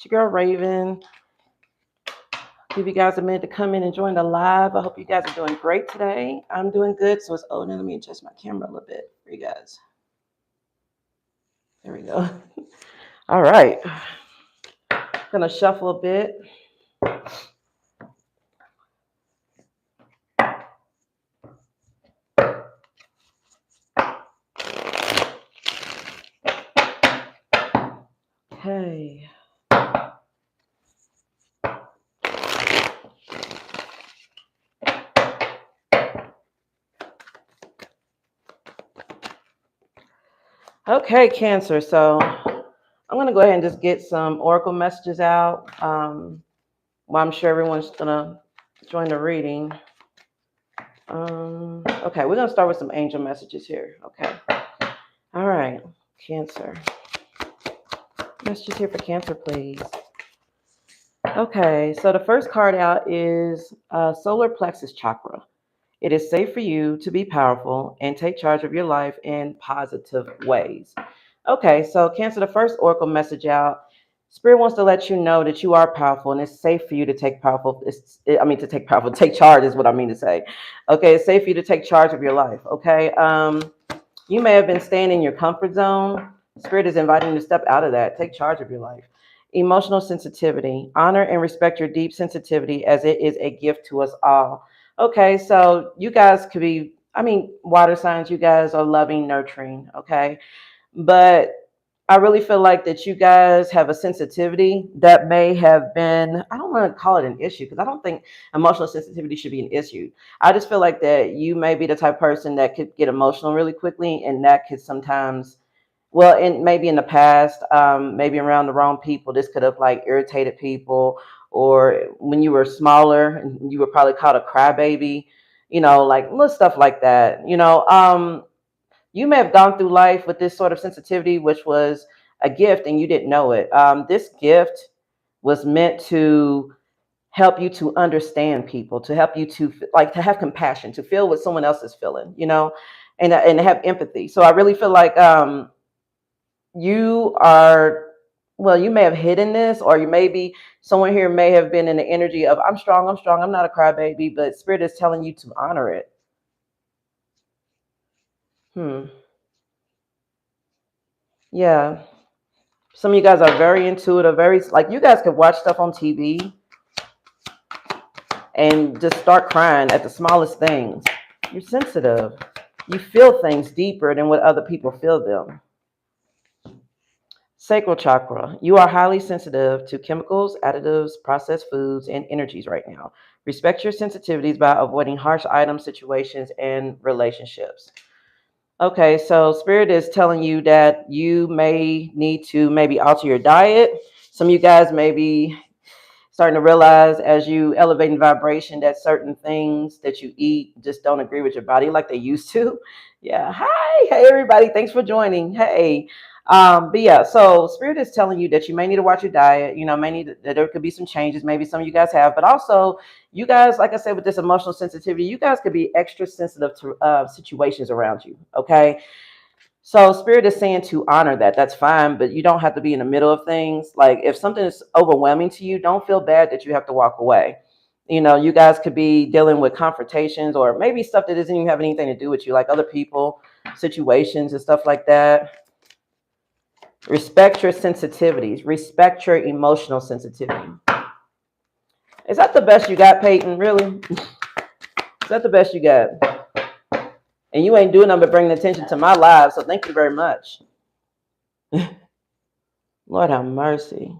It's your girl Raven. Give you guys a minute to come in and join the live. I hope you guys are doing great today. I'm doing good, so it's now let me adjust my camera a little bit for you guys. There we go. All right. Gonna shuffle a bit. Okay. Okay, Cancer. So I'm gonna go ahead and just get some oracle messages out. Well, I'm sure everyone's gonna join the reading. Okay, we're gonna start with some angel messages here. Okay. All right, Cancer. Messages here for Cancer, please. Okay, so the first card out is solar plexus chakra. It is safe for you to be powerful and take charge of your life in positive ways. Okay, so Cancer, the first oracle message out. Spirit wants to let you know that you are powerful and it's safe for you to take take charge is what I mean to say. Okay, it's safe for you to take charge of your life. Okay, you may have been staying in your comfort zone. Spirit is inviting you to step out of that. Take charge of your life. Emotional sensitivity. Honor and respect your deep sensitivity as it is a gift to us all. Okay, so you guys could be, water signs, you guys are loving, nurturing, okay? But I really feel like that you guys have a sensitivity that may have been, I don't want to call it an issue because I don't think emotional sensitivity should be an issue. I just feel like that you may be the type of person that could get emotional really quickly, and that could sometimes, well, and maybe in the past, maybe around the wrong people, this could have like irritated people, or when you were smaller and you were probably called a crybaby, like little stuff like that. You may have gone through life with this sort of sensitivity, which was a gift, and you didn't know it. This gift was meant to help you to understand people, to help you to to have compassion, to feel what someone else is feeling, and to have empathy. So I really feel like you are, well, you may have hidden this, or you maybe someone here may have been in the energy of I'm strong, I'm not a crybaby, but Spirit is telling you to honor it. Yeah. Some of you guys are very intuitive, very like you guys could watch stuff on TV and just start crying at the smallest things. You're sensitive. You feel things deeper than what other people feel them. Sacral chakra. You are highly sensitive to chemicals, additives, processed foods, and energies right now. Respect your sensitivities by avoiding harsh items, situations, and relationships. Okay, so Spirit is telling you that you may need to maybe alter your diet. Some of you guys may be starting to realize as you elevate in vibration that certain things that you eat just don't agree with your body like they used to. Yeah. Hi. Hey, everybody. Thanks for joining. Hey. But yeah, so Spirit is telling you that you may need to watch your diet, may need that there could be some changes, maybe some of you guys have, but also you guys, like I said, with this emotional sensitivity, you guys could be extra sensitive to situations around you. Okay. So Spirit is saying to honor that. That's fine, but you don't have to be in the middle of things. Like if something is overwhelming to you, don't feel bad that you have to walk away. You guys could be dealing with confrontations or maybe stuff that doesn't even have anything to do with you, like other people, situations and stuff like that. Respect your sensitivities. Respect your emotional sensitivity. Is that the best you got, Peyton? Really? Is that the best you got? And you ain't doing nothing but bringing attention to my life, so thank you very much. Lord have mercy.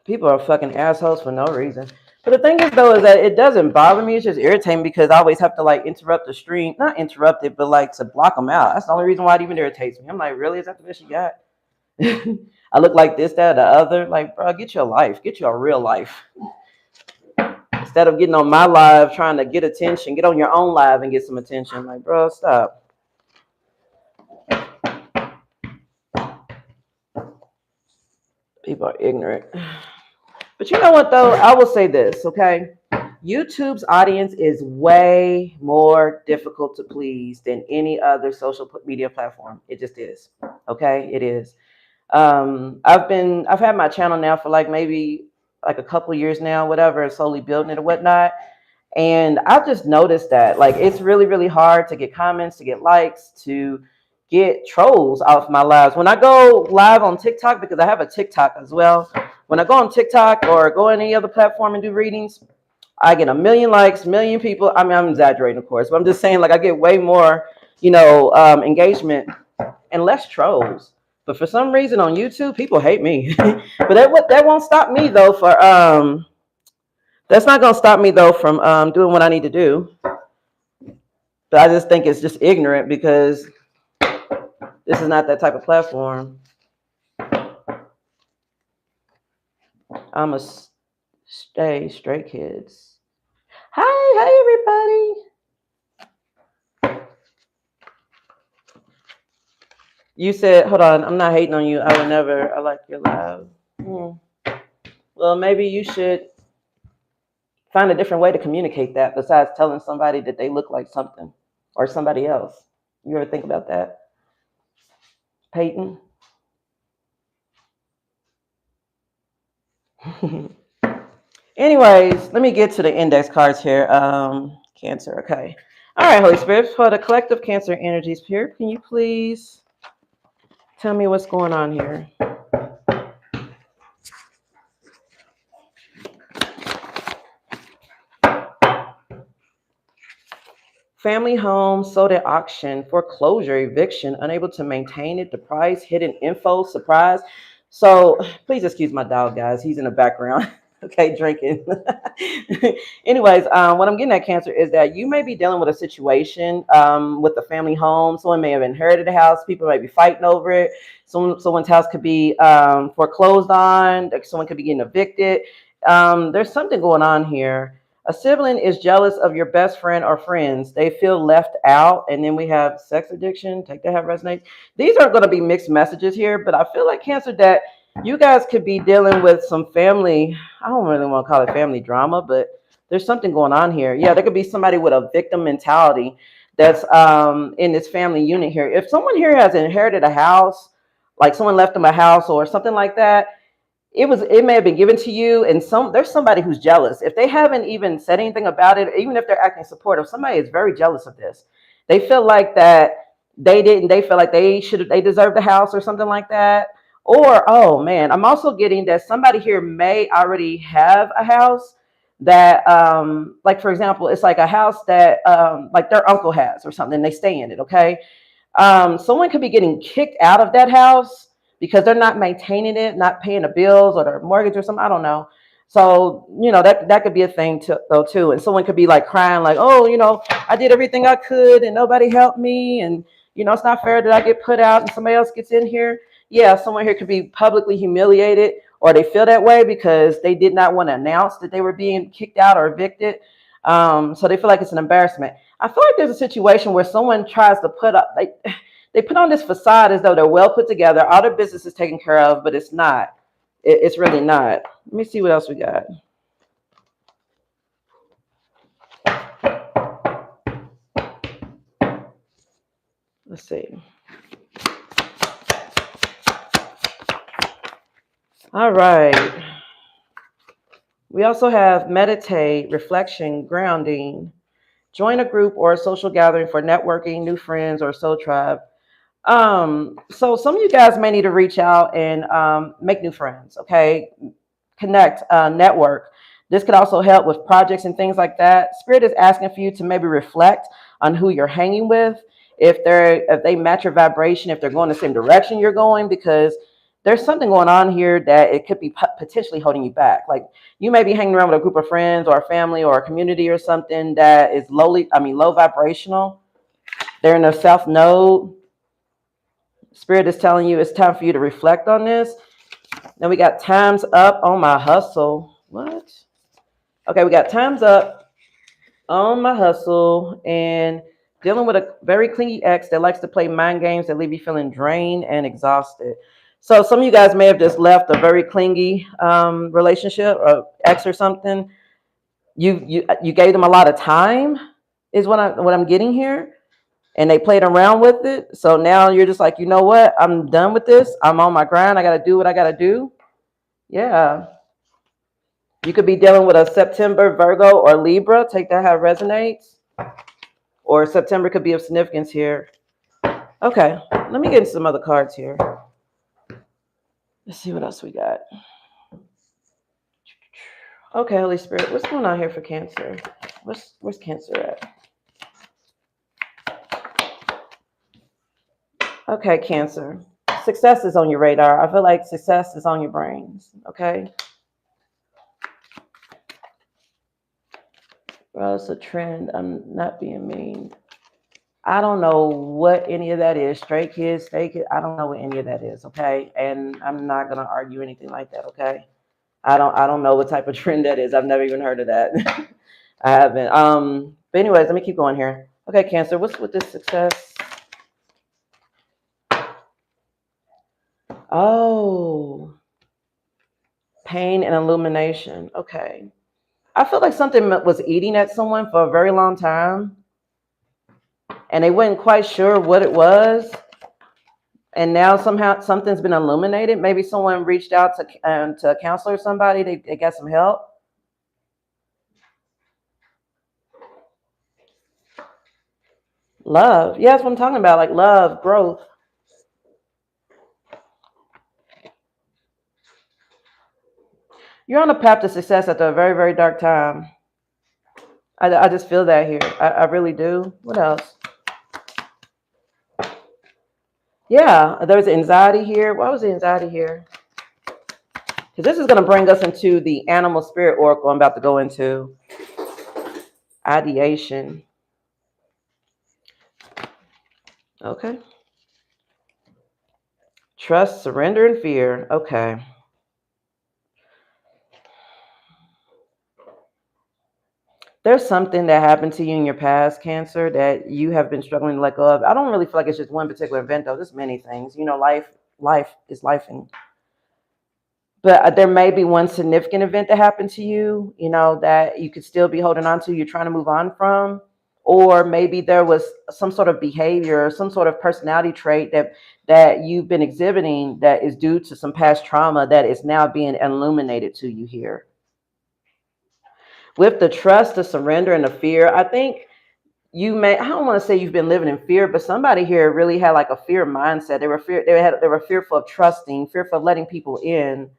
People are fucking assholes for no reason. But the thing is, though, is that it doesn't bother me. It's just irritating because I always have to like interrupt the stream, not interrupt it, but like to block them out. That's the only reason why it even irritates me. I'm like, really? Is that the best you got? I look like this, that, or the other. Like, bro, get your life, get your real life. Instead of getting on my live trying to get attention, get on your own live and get some attention. Like, bro, stop. People are ignorant. But you know what, though? I will say this, okay? YouTube's audience is way more difficult to please than any other social media platform. It just is. Okay, it is. I've had my channel now for like maybe like a couple years now, whatever, slowly building it and whatnot. And I've just noticed that like it's really, really hard to get comments, to get likes, to get trolls off my lives. When I go live on TikTok, because I have a TikTok as well, when I go on TikTok or go on any other platform and do readings, I get a million likes, million people. I mean, I'm exaggerating, of course, but I'm just saying like I get way more, engagement and less trolls. But for some reason on YouTube, people hate me. But that won't stop me though. That's not gonna stop me though from doing what I need to do. But I just think it's just ignorant because this is not that type of platform. I'm a stray kids. Hi, everybody. You said, hold on, I'm not hating on you. I would never. I like your live. Well, maybe you should find a different way to communicate that besides telling somebody that they look like something or somebody else. You ever think about that, Peyton? Anyways, let me get to the index cards here. Cancer, okay. All right, Holy Spirit, for the collective Cancer energies here, can you please tell me what's going on here? Family home sold at auction, foreclosure, eviction, unable to maintain it, the price, hidden info, surprise. So please excuse my dog, guys. He's in the background. Okay, drinking. Anyways, what I'm getting at, Cancer, is that you may be dealing with a situation with the family home. Someone may have inherited a house. People may be fighting over it. Someone's house could be foreclosed on. Someone could be getting evicted. There's something going on here. A sibling is jealous of your best friend or friends. They feel left out. And then we have sex addiction. Take that, have resonate. These are going to be mixed messages here, but I feel like, Cancer, that you guys could be dealing with some family. I don't really want to call it family drama, but there's something going on here. Yeah, there could be somebody with a victim mentality that's in this family unit here. If someone here has inherited a house, like someone left them a house or something like that, it may have been given to you, and there's somebody who's jealous. If they haven't even said anything about it, even if they're acting supportive, somebody is very jealous of this. They feel like that they feel like they deserve the house or something like that. Or, oh man, I'm also getting that somebody here may already have a house that like, for example, it's like a house that like their uncle has or something, they stay in it. Okay. Someone could be getting kicked out of that house because they're not maintaining it, not paying the bills or their mortgage or something. I don't know. So, that could be a thing too. And someone could be like crying like, oh, I did everything I could and nobody helped me. And, it's not fair that I get put out and somebody else gets in here. Yeah, someone here could be publicly humiliated, or they feel that way because they did not want to announce that they were being kicked out or evicted. So they feel like it's an embarrassment. I feel like there's a situation where someone tries to they put on this facade as though they're well put together, all their business is taken care of, but it's not. It's really not. Let me see what else we got. Let's see. All right. We also have meditate, reflection, grounding, join a group or a social gathering for networking, new friends, or soul tribe. So some of you guys may need to reach out and make new friends, okay? Connect, network. This could also help with projects and things like that. Spirit is asking for you to maybe reflect on who you're hanging with, if they match your vibration, if they're going the same direction you're going, because there's something going on here that it could be potentially holding you back. Like you may be hanging around with a group of friends or a family or a community or something that is low vibrational. They're in their self node. Spirit is telling you it's time for you to reflect on this. Then we got time's up on my hustle. What? Okay, we got time's up on my hustle and dealing with a very clingy ex that likes to play mind games that leave you feeling drained and exhausted. So some of you guys may have just left a very clingy relationship or ex or something. You gave them a lot of time, is what I'm getting here, and they played around with it. So now you're just like, you know what? I'm done with this. I'm on my grind. I got to do what I got to do. Yeah. You could be dealing with a September Virgo or Libra. Take that how it resonates. Or September could be of significance here. Okay, let me get some other cards here. Let's see what else we got. Okay, Holy Spirit, what's going on here for Cancer? Where's Cancer at? Okay, Cancer. Success is on your radar. I feel like success is on your brains. Okay. Well, it's a trend. I'm not being mean. I don't know what any of that is. Straight kids, fake it. I don't know what any of that is. Okay, and I'm not gonna argue anything like that. Okay. I don't know what type of trend that is. I've never even heard of that. I haven't. But anyways, let me keep going here. Okay, Cancer, what's with this success? Oh, pain and illumination. Okay. I feel like something was eating at someone for a very long time, and they weren't quite sure what it was. And now somehow something's been illuminated. Maybe someone reached out to a counselor or somebody. They got some help. Love. Yeah, that's what I'm talking about. Like love, growth. You're on a path to success after a very, very dark time. I just feel that here. I really do. What else? Yeah, there's anxiety here. Why was the anxiety here? Because this is going to bring us into the animal spirit oracle I'm about to go into. Ideation. Okay. Trust, surrender, and fear. Okay. There's something that happened to you in your past, Cancer, that you have been struggling to let go of. I don't really feel like it's just one particular event, though. There's many things. You know, life is lifing. But there may be one significant event that happened to you, you know, that you could still be holding on to, you're trying to move on from. Or maybe there was some sort of behavior, some sort of personality trait that you've been exhibiting that is due to some past trauma that is now being illuminated to you here. With the trust, the surrender, and the fear, I think I don't want to say you've been living in fear, but somebody here really had like a fear mindset. They were fearful of trusting, fearful of letting people in.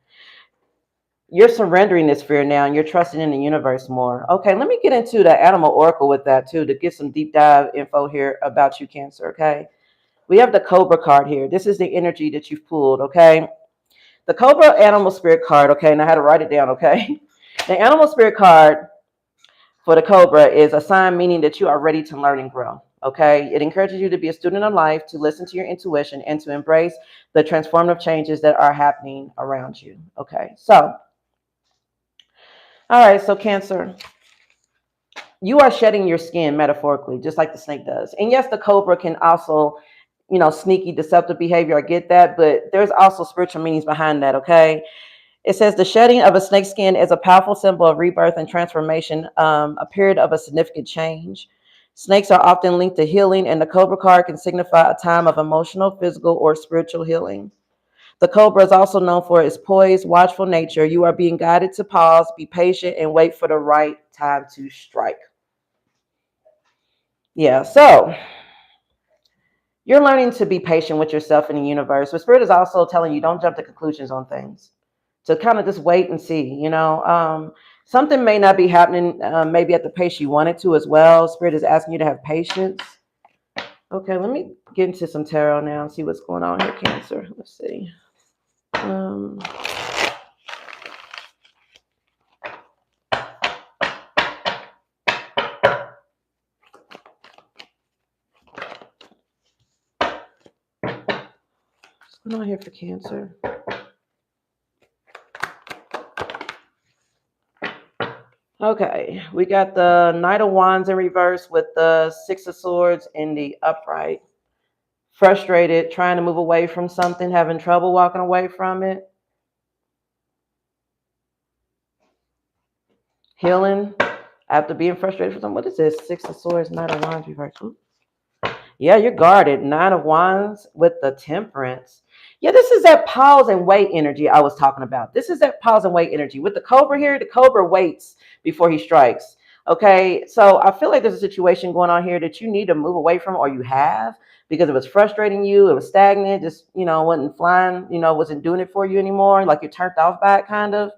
You're surrendering this fear now and you're trusting in the universe more. Okay, let me get into the animal oracle with that too, to get some deep dive info here about you, Cancer. Okay, we have the Cobra card here. This is the energy that you've pulled. Okay, the Cobra animal spirit card. Okay, and I had to write it down. Okay, the animal spirit card for the Cobra is a sign meaning that you are ready to learn and grow. Okay, it encourages you to be a student of life, to listen to your intuition, and to embrace the transformative changes that are happening around you. Okay, so all right, so Cancer, you are shedding your skin metaphorically, just like the snake does. And yes, the Cobra can also, you know, sneaky, deceptive behavior. I get that, but there's also spiritual meanings behind that. Okay, it says the shedding of a snake skin is a powerful symbol of rebirth and transformation, a period of a significant change. Snakes are often linked to healing, and the Cobra card can signify a time of emotional, physical, or spiritual healing. The Cobra is also known for its poised, watchful nature. You are being guided to pause, be patient, and wait for the right time to strike. Yeah, so you're learning to be patient with yourself in the universe. But Spirit is also telling you don't jump to conclusions on things. To kind of just wait and see, you know. Something may not be happening maybe at the pace you want it to as well. Spirit is asking you to have patience. Okay, let me get into some tarot now and see what's going on here, Cancer. Let's see. What's going on here for Cancer? Okay, we got the Knight of Wands in reverse with the Six of Swords in the upright. frustrated, trying to move away from something, having trouble walking away from it. Healing after being frustrated for something. What is this? Six of Swords, Knight of Wands reverse. Ooh. Yeah, you're guarded. Nine of Wands with the Temperance. Yeah, this is that pause and wait energy I was talking about. This is that pause and wait energy. With the Cobra here, the Cobra waits before he strikes. Okay, so I feel like there's a situation going on here that you need to move away from, or you have, because it was frustrating you. It was stagnant, just, wasn't flying, wasn't doing it for you anymore. Like you're turned off by it, kind of.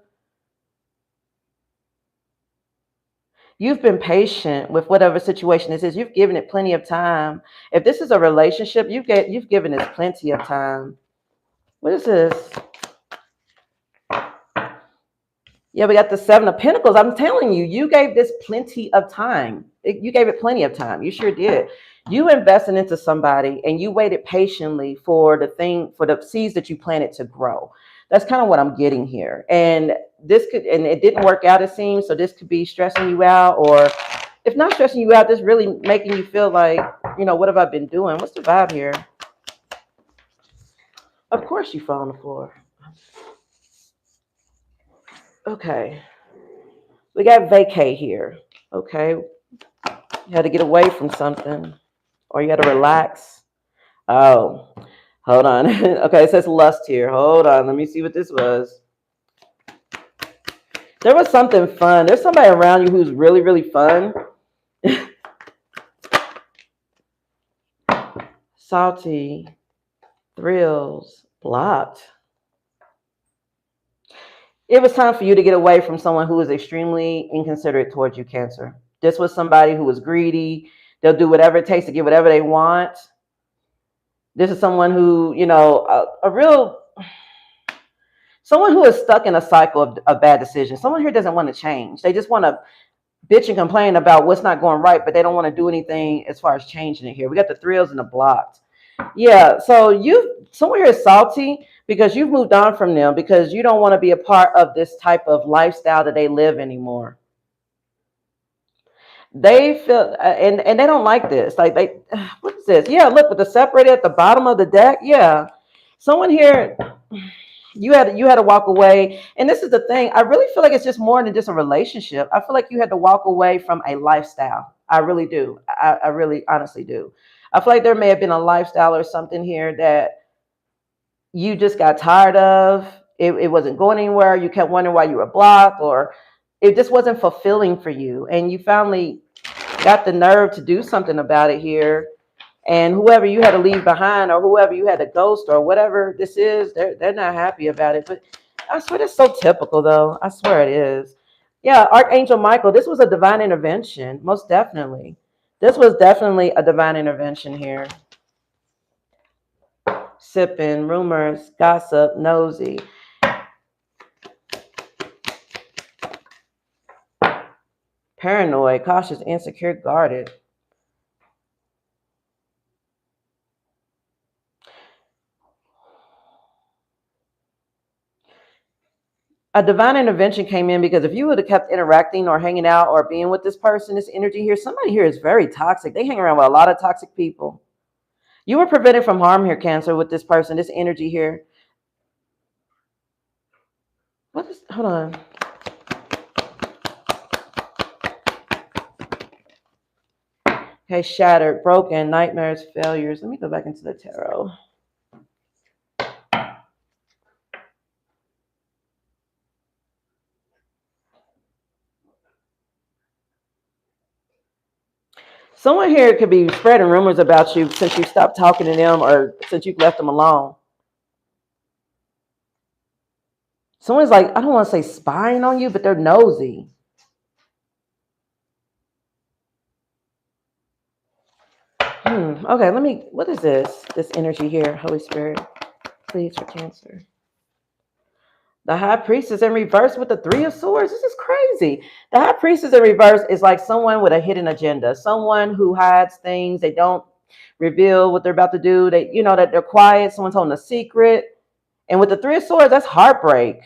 You've been patient with whatever situation this is. You've given it plenty of time. If this is a relationship, you've given it plenty of time. What is this? Yeah, we got the Seven of Pentacles. I'm telling you, you gave this plenty of time. You gave it plenty of time. You sure did. You invested into somebody and you waited patiently for the seeds that you planted to grow. That's kind of what I'm getting here. And it didn't work out, it seems. So this could be stressing you out, or if not stressing you out, this really making you feel like, what have I been doing? What's the vibe here? Of course you fall on the floor. Okay. We got vacay here. Okay. You had to get away from something, or you had to relax. Oh, hold on. Okay, it says lust here. Hold on. Let me see what this was. There was something fun. There's somebody around you who's really, really fun. Salty. Thrills. Blocked. It was time for you to get away from someone who is extremely inconsiderate towards you, Cancer. This was somebody who was greedy. They'll do whatever it takes to get whatever they want. This is someone who, someone who is stuck in a cycle of bad decisions. Someone here doesn't want to change. They just want to bitch and complain about what's not going right, but they don't want to do anything as far as changing it here. We got the thrills and the blocked. Yeah, so someone here is salty because you've moved on from them, because you don't want to be a part of this type of lifestyle that they live anymore. They feel, and they don't like this. Like what is this? Yeah, look, with the separator at the bottom of the deck. Yeah, someone here, you had to walk away. And this is the thing. I really feel like it's just more than just a relationship. I feel like you had to walk away from a lifestyle. I really do. I really honestly do. I feel like there may have been a lifestyle or something here that you just got tired of. It wasn't going anywhere. You kept wondering why you were blocked, or it just wasn't fulfilling for you. And you finally got the nerve to do something about it here. And whoever you had to leave behind, or whoever you had to ghost, or whatever this is, they're not happy about it. But I swear that's so typical, though. I swear it is. Yeah, Archangel Michael, this was a divine intervention. Most definitely. This was definitely a divine intervention here. Sipping, rumors, gossip, nosy. Paranoid, cautious, insecure, guarded. A divine intervention came in because if you would have kept interacting or hanging out or being with this person, this energy here, somebody here is very toxic. They hang around with a lot of toxic people. You were prevented from harm here, Cancer, with this person, this energy here. Hold on. Okay, shattered, broken, nightmares, failures. Let me go back into the tarot. Someone here could be spreading rumors about you since you stopped talking to them, or since you've left them alone. Someone's like, I don't want to say spying on you, but they're nosy. Okay, what is this? This energy here, Holy Spirit, please, for Cancer. The High Priestess in reverse with the Three of Swords. This is crazy. The High Priestess in reverse is like someone with a hidden agenda, someone who hides things. They don't reveal what they're about to do. That they're quiet. Someone's holding a secret. And with the Three of Swords, that's heartbreak.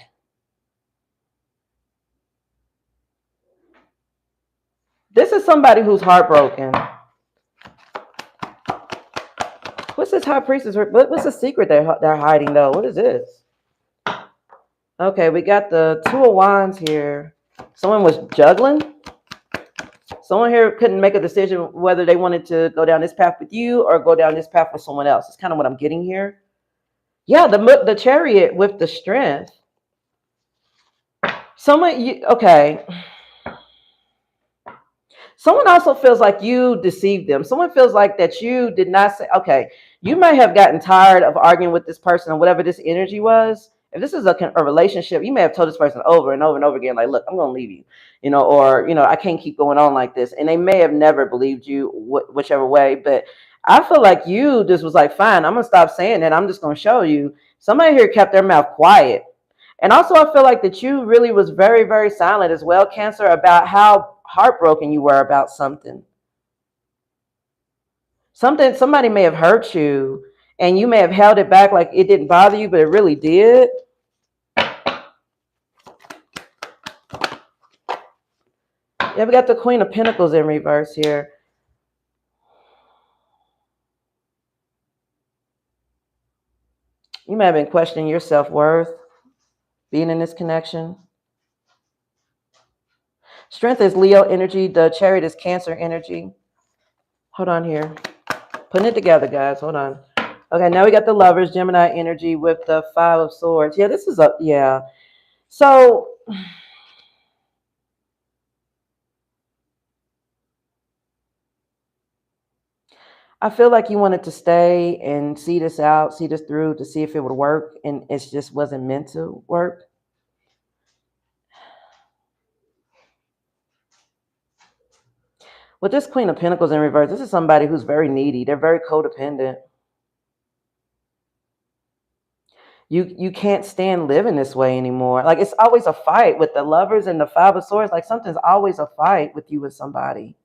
This is somebody who's heartbroken. What's this high priestess? What's the secret they're hiding though? What is this? Okay, we got the Two of Wands here. Someone was juggling. Someone here couldn't make a decision whether they wanted to go down this path with you or go down this path with someone else. It's kind of what I'm getting here. Yeah, the Chariot with the Strength. Okay. Someone also feels like you deceived them. Someone feels like that you did not say, okay, you may have gotten tired of arguing with this person or whatever this energy was. If this is a relationship, you may have told this person over and over and over again, like, look, I'm going to leave you, or, I can't keep going on like this. And they may have never believed you whichever way. But I feel like you just was like, fine, I'm going to stop saying that. I'm just going to show you. Somebody here kept their mouth quiet. And also, I feel like that you really was very, very silent as well, Cancer, about how heartbroken you were about something. Somebody may have hurt you and you may have held it back like it didn't bother you, but it really did. Yeah, we got the Queen of Pentacles in reverse here. You may have been questioning your self-worth being in this connection. Strength is Leo energy. The Chariot is Cancer energy. Hold on here. Putting it together, guys. Hold on. Okay, now we got the Lovers, Gemini energy with the Five of Swords. Yeah, this is yeah. So I feel like you wanted to stay and see this out, see this through to see if it would work, and it just wasn't meant to work. With this Queen of Pentacles in reverse, this is somebody who's very needy. They're very codependent. You can't stand living this way anymore. Like, it's always a fight with the Lovers and the Five of Swords. Like, something's always a fight with you and somebody.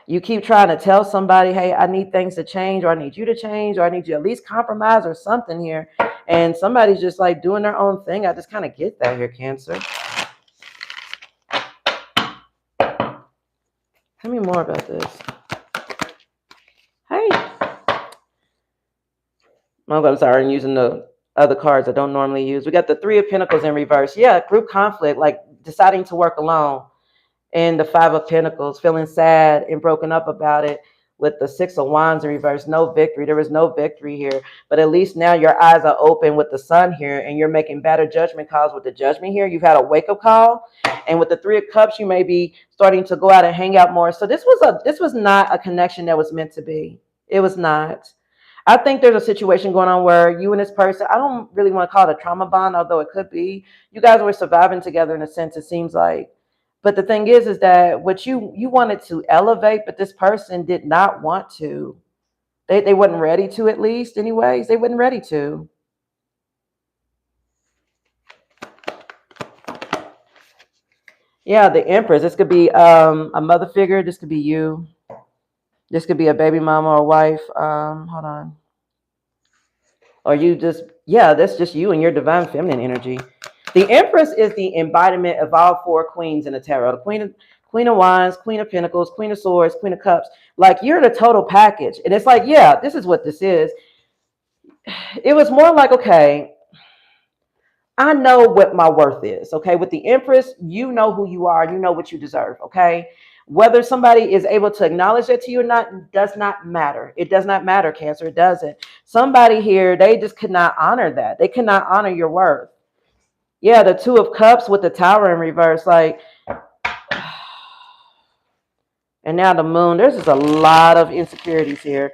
You keep trying to tell somebody, hey, I need things to change, or I need you to change, or I need you to at least compromise or something here. And somebody's just like doing their own thing. I just kind of get that here, Cancer. Tell me more about this. Hey. I'm sorry, I'm using the other cards I don't normally use. We got the Three of Pentacles in reverse. Yeah, group conflict, like deciding to work alone. And the Five of Pentacles, feeling sad and broken up about it. With the Six of Wands in reverse, no victory. There is no victory here. But at least now your eyes are open with the Sun here, and you're making better judgment calls with the Judgment here. You've had a wake-up call. And with the Three of Cups, you may be starting to go out and hang out more. So this was not a connection that was meant to be. It was not. I think there's a situation going on where you and this person, I don't really want to call it a trauma bond, although it could be. You guys were surviving together in a sense, it seems like. But the thing is that what you wanted to elevate, but this person did not want to. They weren't ready to, at least, anyways. They weren't ready to. Yeah, the Empress. This could be a mother figure. This could be you. This could be a baby mama or wife. Hold on. Or you just, yeah, that's just you and your divine feminine energy. The Empress is the embodiment of all four queens in the tarot. The Queen of Wands, Queen of Pentacles, Queen of Swords, Queen of Cups. Like, you're the total package. And it's like, yeah, this is what this is. It was more like, okay, I know what my worth is. Okay. With the Empress, you know who you are. You know what you deserve. Okay. Whether somebody is able to acknowledge that to you or not does not matter. It does not matter, Cancer. It doesn't. Somebody here, they just could not honor that. They could not honor your worth. Yeah, the Two of Cups with the Tower in reverse. Like, and now the Moon. There's just a lot of insecurities here.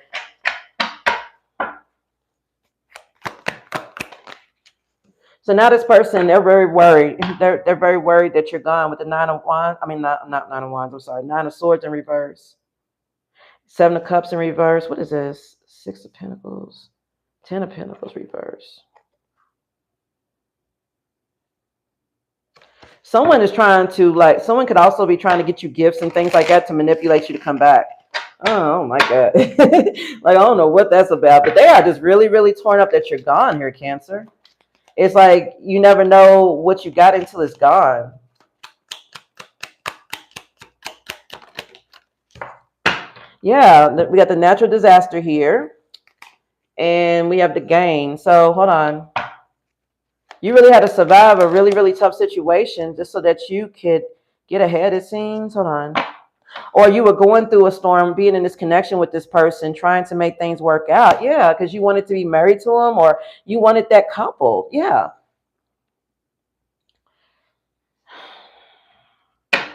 So now this person, they're very worried. They're very worried that you're gone with the Nine of Wands. I mean, not Nine of Wands. I'm sorry. Nine of Swords in reverse. Seven of Cups in reverse. What is this? Six of Pentacles. 10 of Pentacles reverse. Someone is trying to, like, someone could also be trying to get you gifts and things like that to manipulate you to come back. Oh my God. Like, I don't know what that's about, but they are just really, really torn up that you're gone here, Cancer. It's like you never know what you got until it's gone. Yeah, we got the natural disaster here, and we have the gain. So hold on. You really had to survive a really, really tough situation just so that you could get ahead, it seems. Hold on. Or you were going through a storm, being in this connection with this person, trying to make things work out. Yeah, because you wanted to be married to them, or you wanted that couple. Yeah.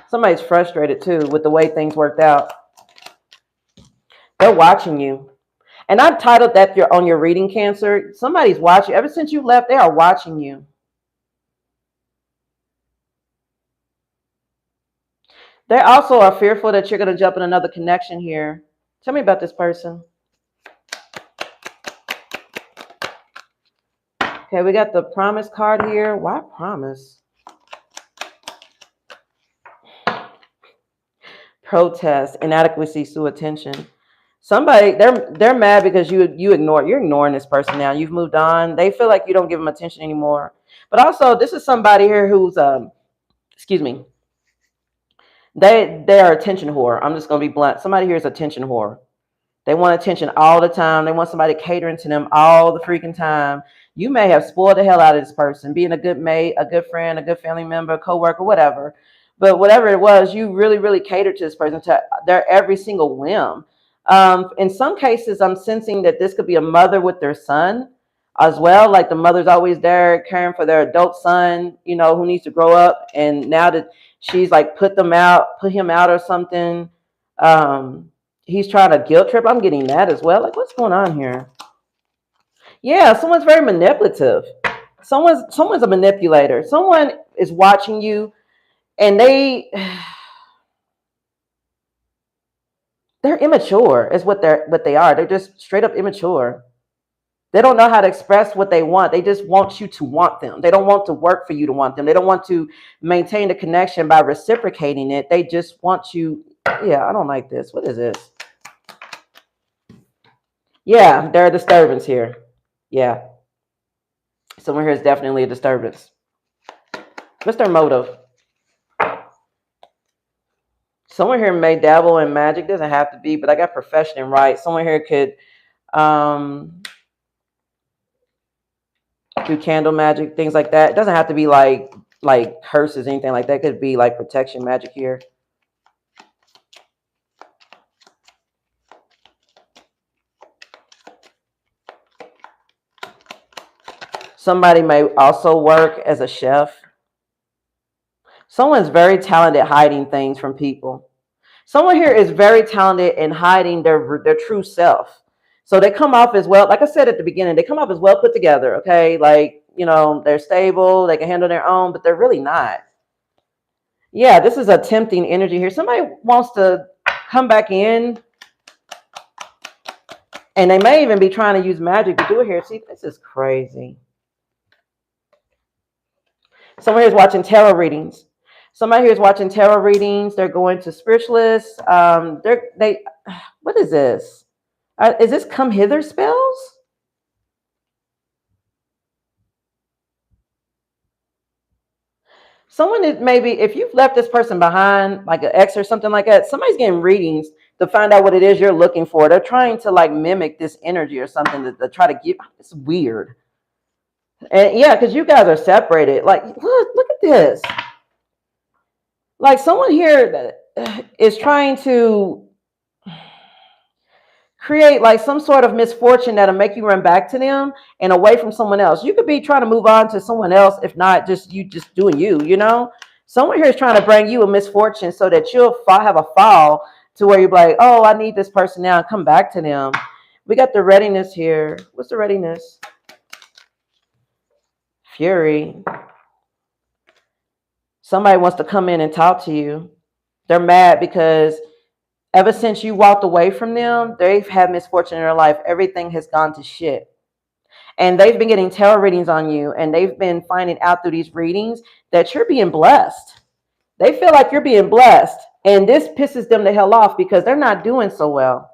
Somebody's frustrated too with the way things worked out. They're watching you. And I titled that on your reading, Cancer. Somebody's watching. Ever since you left, they are watching you. They also are fearful that you're going to jump in another connection here. Tell me about this person. Okay, we got the promise card here. Why promise? Protest, inadequacy, sue attention. Somebody, they're mad because you're ignoring this person now. You've moved on. They feel like you don't give them attention anymore. But also, this is somebody here who's excuse me. They are attention whore. I'm just gonna be blunt. Somebody here is attention whore. They want attention all the time. They want somebody catering to them all the freaking time. You may have spoiled the hell out of this person, being a good mate, a good friend, a good family member, a coworker, whatever. But whatever it was, you really, really catered to this person, to their every single whim. In some cases, I'm sensing that this could be a mother with their son as well. Like the mother's always there caring for their adult son, who needs to grow up. And now that she's like put him out or something. He's trying to guilt trip. I'm getting that as well. Like, what's going on here? Yeah, someone's very manipulative. Someone's a manipulator. Someone is watching you, and they're immature. Is what they are. They're just straight up immature. They don't know how to express what they want. They just want you to want them. They don't want to work for you to want them. They don't want to maintain the connection by reciprocating it. They just want you. Yeah, I don't like this. What is this? Yeah, there are disturbance here. Yeah. Someone here is definitely a disturbance. What's their motive? Someone here may dabble in magic. Doesn't have to be, but I got profession and right. Someone here could do candle magic, things like that. It doesn't have to be like curses, anything like that. It could be like protection magic here. Somebody may also work as a chef. Someone's very talented at hiding things from people. Someone here is very talented in hiding their true self. So they come off as well, like I said at the beginning, they come off as well put together, okay? Like, they're stable, they can handle their own, but they're really not. Yeah, this is a tempting energy here. Somebody wants to come back in, and they may even be trying to use magic to do it here. See, this is crazy. Someone here is watching tarot readings. Somebody here is watching tarot readings. They're going to spiritualists. What is this? Is this come hither spells? Someone is maybe, if you've left this person behind, like an ex or something like that, somebody's getting readings to find out what it is you're looking for. They're trying to like mimic this energy or something to try to give. It's weird. And yeah, because you guys are separated. Like, look at this. Like someone here is trying to create like some sort of misfortune that'll make you run back to them and away from someone else. You could be trying to move on to someone else, if not just doing you. Someone here is trying to bring you a misfortune so that you'll have a fall to where you're like, oh, I need this person now, and come back to them. We got the readiness here. What's the readiness? Fury. Somebody wants to come in and talk to you. They're mad because ever since you walked away from them, they've had misfortune in their life. Everything has gone to shit. And they've been getting tarot readings on you, and they've been finding out through these readings that you're being blessed. They feel like you're being blessed, and this pisses them the hell off because they're not doing so well.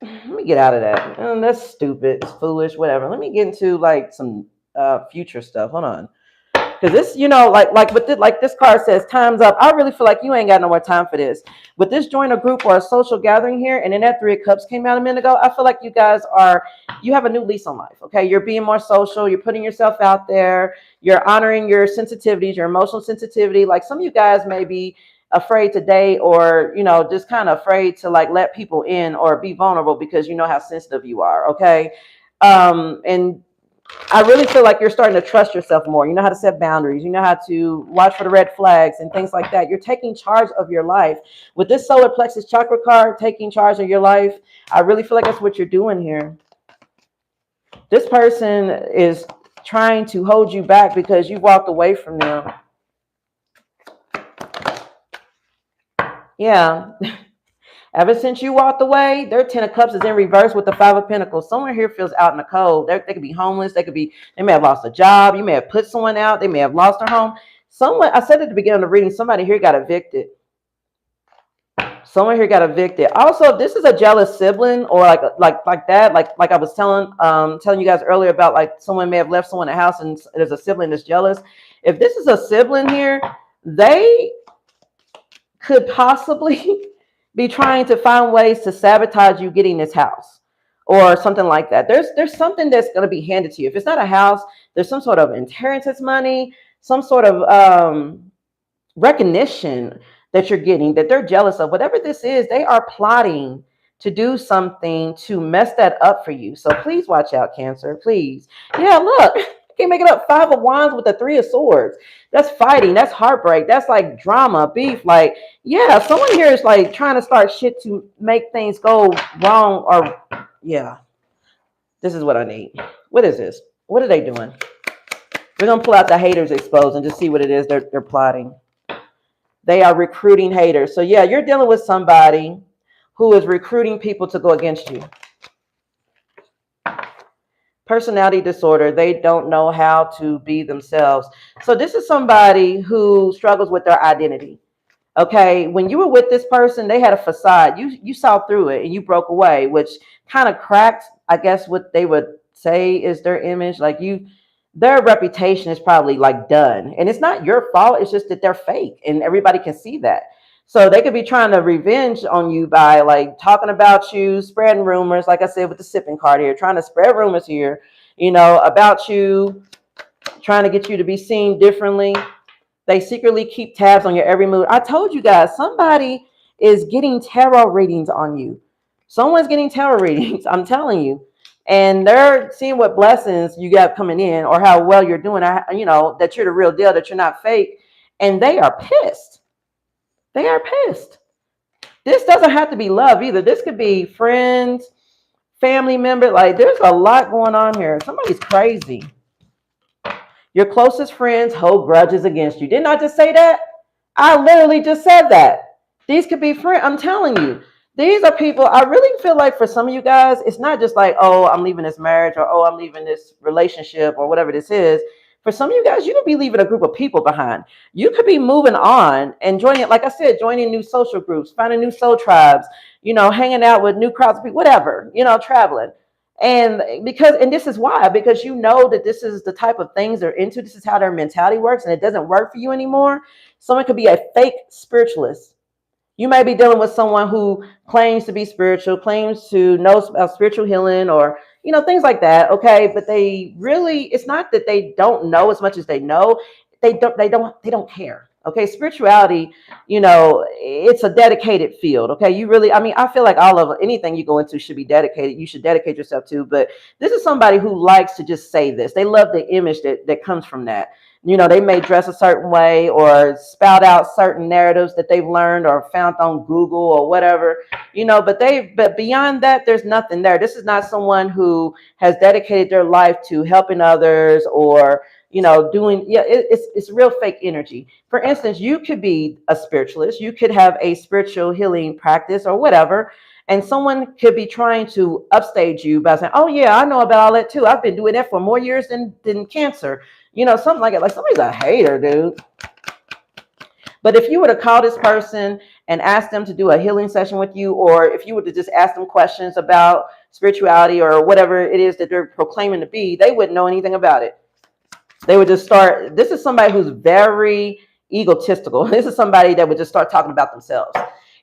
Let me get out of that. That's stupid. It's foolish, whatever. Let me get into like some future stuff. Hold on. Because this, like this card says, time's up. I really feel like you ain't got no more time for this. With this join a group or a social gathering here, and then that Three of Cups came out a minute ago, I feel like you have a new lease on life. Okay, you're being more social. You're putting yourself out there. You're honoring your sensitivities, your emotional sensitivity. Like some of you guys may be afraid to date, or just kind of afraid to like let people in or be vulnerable because you know how sensitive you are. Okay, and I really feel like you're starting to trust yourself more. You know how to set boundaries. You know how to watch for the red flags and things like that. You're taking charge of your life. With this solar plexus chakra card, taking charge of your life, I really feel like that's what you're doing here. This person is trying to hold you back because you walked away from them. Yeah. Ever since you walked away, their 10 of Cups is in reverse with the 5 of Pentacles. Someone here feels out in the cold. They could be homeless. They may have lost a job. You may have put someone out. They may have lost their home. I said at the beginning of the reading, somebody here got evicted. Someone here got evicted. Also, if this is a jealous sibling or like that, like I was telling you guys earlier about, like someone may have left someone in the house and there's a sibling that's jealous. If this is a sibling here, they could possibly be trying to find ways to sabotage you getting this house or something like that. There's something that's going to be handed to you. If it's not a house, there's some sort of inheritance money, some sort of recognition that you're getting that they're jealous of. Whatever this is, they are plotting to do something to mess that up for you. So please watch out, Cancer. Please. Yeah, look. Can't make it up. 5 of Wands with the 3 of Swords. That's fighting. That's heartbreak. That's like drama, beef. Like, yeah, someone here is like trying to start shit to make things go wrong. Or, yeah, this is what I need. What is this? What are they doing? We're going to pull out the haters exposed and just see what it is they're plotting. They are recruiting haters. So, yeah, you're dealing with somebody who is recruiting people to go against you. Personality disorder. They don't know how to be themselves. So this is somebody who struggles with their identity. Okay, when you were with this person, they had a facade. You saw through it and you broke away, which kind of cracked, I guess, what they would say is their image. Like their reputation is probably like done. And it's not your fault. It's just that they're fake and everybody can see that. So they could be trying to revenge on you by like talking about you, spreading rumors, like I said with the sipping card here, trying to spread rumors here, about you, trying to get you to be seen differently. They secretly keep tabs on your every move. I told you guys, somebody is getting tarot readings on you. Someone's getting tarot readings, I'm telling you. And they're seeing what blessings you got coming in or how well you're doing, that you're the real deal, that you're not fake. And they are pissed. They are pissed. This doesn't have to be love either. This could be friends, family member. Like there's a lot going on here. Somebody's crazy. Your closest friends hold grudges against you. Didn't I just say that? I literally just said that. These could be friends. I'm telling you. These are people, I really feel like for some of you guys, it's not just like, oh, I'm leaving this marriage or, oh, I'm leaving this relationship or whatever this is. For some of you guys, you could be leaving a group of people behind. You could be moving on and joining, like I said, joining new social groups, finding new soul tribes, hanging out with new crowds of people, whatever, traveling. And this is why, because you know that this is the type of things they're into. This is how their mentality works, and it doesn't work for you anymore. Someone could be a fake spiritualist. You may be dealing with someone who claims to be spiritual, claims to know about spiritual healing or, things like that. Okay. But it's not that they don't know as much as they know. They don't care. Okay. Spirituality, it's a dedicated field. Okay. I feel like anything you go into should be dedicated. You should dedicate yourself to, but this is somebody who likes to just say this. They love the image that comes from that. They may dress a certain way or spout out certain narratives that they've learned or found on Google or whatever, but beyond that, there's nothing there. This is not someone who has dedicated their life to helping others or, it's real fake energy. For instance, you could be a spiritualist. You could have a spiritual healing practice or whatever. And someone could be trying to upstage you by saying, oh yeah, I know about all that too. I've been doing that for more years than Cancer. Something like it. Like somebody's a hater, dude. But if you were to call this person and ask them to do a healing session with you, or if you were to just ask them questions about spirituality or whatever it is that they're proclaiming to be, they wouldn't know anything about it. They would just start. This is somebody who's very egotistical. This is somebody that would just start talking about themselves.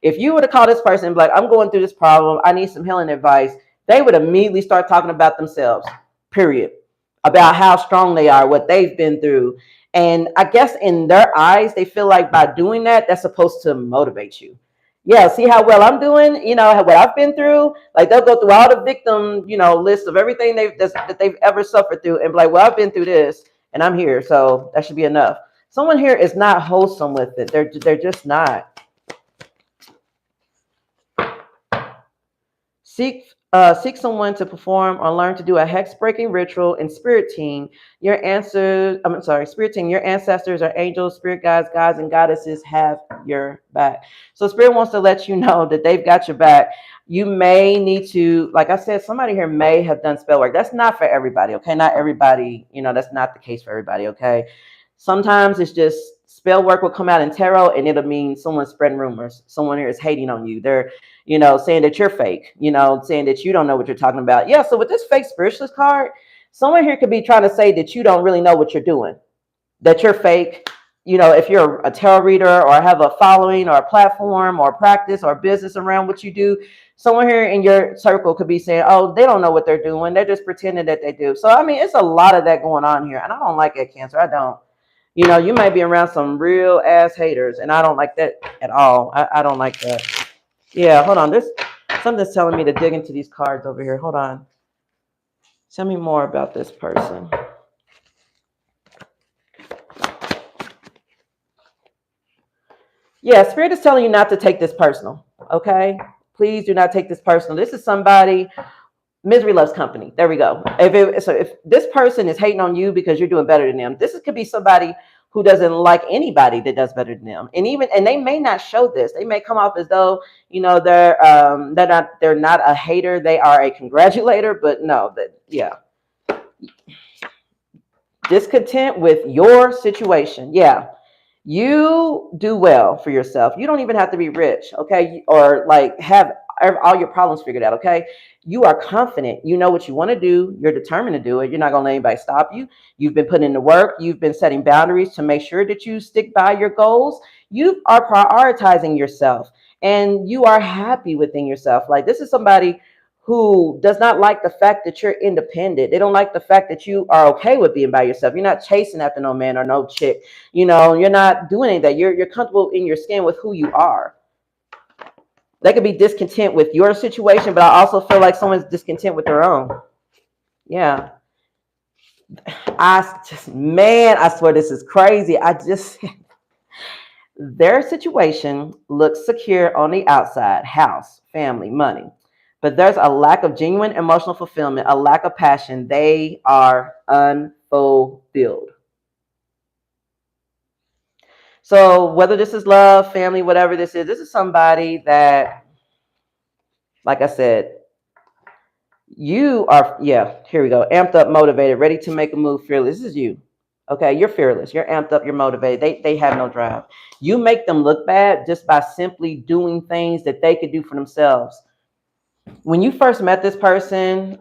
If you were to call this person and be like, I'm going through this problem, I need some healing advice, they would immediately start talking about themselves, period. About how strong they are, what they've been through. And I guess in their eyes, they feel like by doing that, that's supposed to motivate you. Yeah, see how well I'm doing, what I've been through. Like they'll go through all the victim, list of everything that they've ever suffered through and be like, well, I've been through this and I'm here, so that should be enough. Someone here is not wholesome with it. They're just not. Seek someone to perform or learn to do a hex-breaking ritual in spirit team. Spirit team, your ancestors or angels, spirit guides, gods, and goddesses have your back. So spirit wants to let you know that they've got your back. You may need to, like I said, somebody here may have done spell work. That's not for everybody, okay? Not everybody, that's not the case for everybody, okay? Sometimes it's just spell work will come out in tarot and it'll mean someone's spreading rumors. Someone here is hating on you. They're, saying that you're fake, saying that you don't know what you're talking about. Yeah, so with this fake spiritualist card, someone here could be trying to say that you don't really know what you're doing, that you're fake. If you're a tarot reader or have a following or a platform or practice or business around what you do, someone here in your circle could be saying, oh, they don't know what they're doing. They're just pretending that they do. So, I mean, it's a lot of that going on here. And I don't like it, Cancer. I don't. You might be around some real ass haters, and I don't like that at all. I don't like that. Yeah, hold on. Something's telling me to dig into these cards over here. Hold on. Tell me more about this person. Yeah, Spirit is telling you not to take this personal, okay? Please do not take this personal. This is somebody, misery loves company. There we go. If this person is hating on you because you're doing better than them, this could be somebody who doesn't like anybody that does better than them. And they may not show this. They may come off as though, they're not a hater. They are a congratulator, but no, discontent with your situation. Yeah. You do well for yourself. You don't even have to be rich, okay? Or like have all your problems figured out, okay? You are confident. You know what you want to do. You're determined to do it. You're not going to let anybody stop you. You've been putting in the work. You've been setting boundaries to make sure that you stick by your goals. You are prioritizing yourself and you are happy within yourself. Like this is somebody who does not like the fact that you're independent. They don't like the fact that you are okay with being by yourself. You're not chasing after no man or no chick. You're not doing any of that. You're comfortable in your skin with who you are. They could be discontent with your situation, but I also feel like someone's discontent with their own. Yeah. I swear this is crazy. Their situation looks secure on the outside, house, family, money. But there's a lack of genuine emotional fulfillment, a lack of passion. They are unfulfilled. So whether this is love, family, whatever this is somebody that, like I said, you are, here we go, amped up, motivated, ready to make a move, fearless. This is you. Okay, you're fearless. You're amped up. You're motivated. They have no drive. You make them look bad just by simply doing things that they could do for themselves. When you first met this person,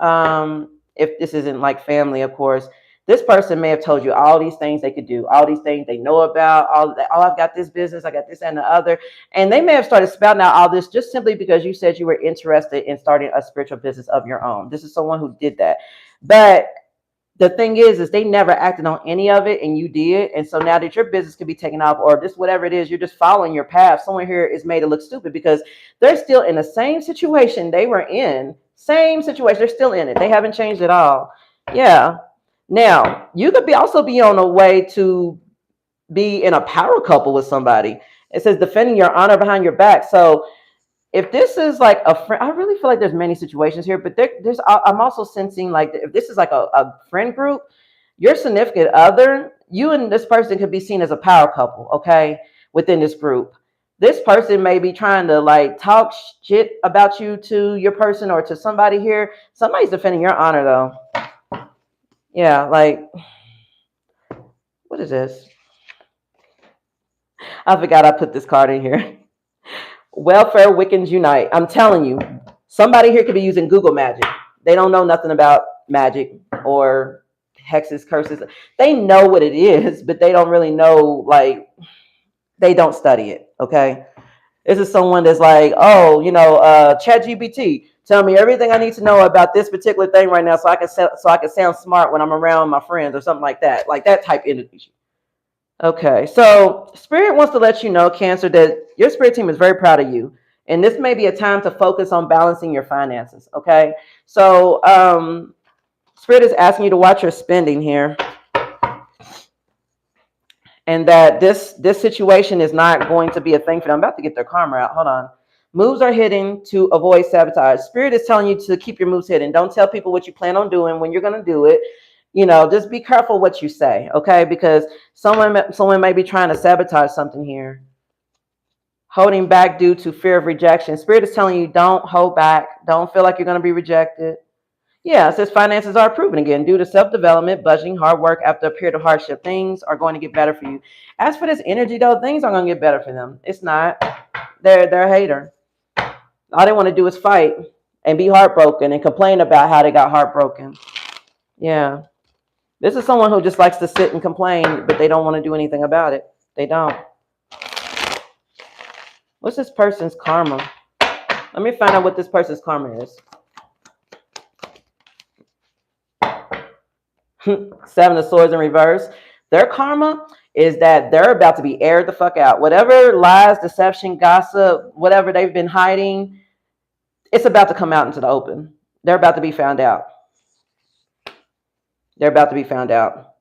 if this isn't like family, of course, this person may have told you all these things they could do, all these things they know about, I've got this business, I got this and the other. And they may have started spouting out all this just simply because you said you were interested in starting a spiritual business of your own. This is someone who did that. But the thing is they never acted on any of it and you did. And so now that your business could be taken off or this, whatever it is, you're just following your path. Someone here is made to look stupid because they're still in the same situation they were in. Same situation. They're still in it. They haven't changed at all. Yeah. Now, you could also be on a way to be in a power couple with somebody. It says defending your honor behind your back. So if this is like a friend, I really feel like there's many situations here, but I'm also sensing like if this is like a friend group, your significant other, you and this person could be seen as a power couple, okay, within this group. This person may be trying to like talk shit about you to your person or to somebody here. Somebody's defending your honor though. Yeah, like, what is this? I forgot I put this card in here. Welfare Wiccans Unite. I'm telling you, somebody here could be using Google Magic. They don't know nothing about magic or hexes, curses. They know what it is, but they don't really know, like, they don't study it, okay? This is someone that's like, oh, ChatGPT, tell me everything I need to know about this particular thing right now, so I can sound smart when I'm around my friends or something like that type energy. Okay, so Spirit wants to let you know, Cancer, that your Spirit team is very proud of you, and this may be a time to focus on balancing your finances. Okay, so Spirit is asking you to watch your spending here, and that this situation is not going to be a thing for them. I'm about to get their karma out. Hold on. Moves are hidden to avoid sabotage. Spirit is telling you to keep your moves hidden. Don't tell people what you plan on doing, when you're going to do it. Just be careful what you say, okay? Because someone may be trying to sabotage something here. Holding back due to fear of rejection. Spirit is telling you, don't hold back. Don't feel like you're going to be rejected. Yeah, it says finances are improving again due to self-development, budgeting, hard work. After a period of hardship, things are going to get better for you. As for this energy, though, things aren't going to get better for them. It's not. They're a hater. All they want to do is fight and be heartbroken and complain about how they got heartbroken. Yeah. This is someone who just likes to sit and complain, but they don't want to do anything about it. They don't. What's this person's karma? Let me find out what this person's karma is. 7 of Swords in reverse. Their karma is that they're about to be aired the fuck out. Whatever lies, deception, gossip, whatever they've been hiding, it's about to come out into the open. They're about to be found out. They're about to be found out.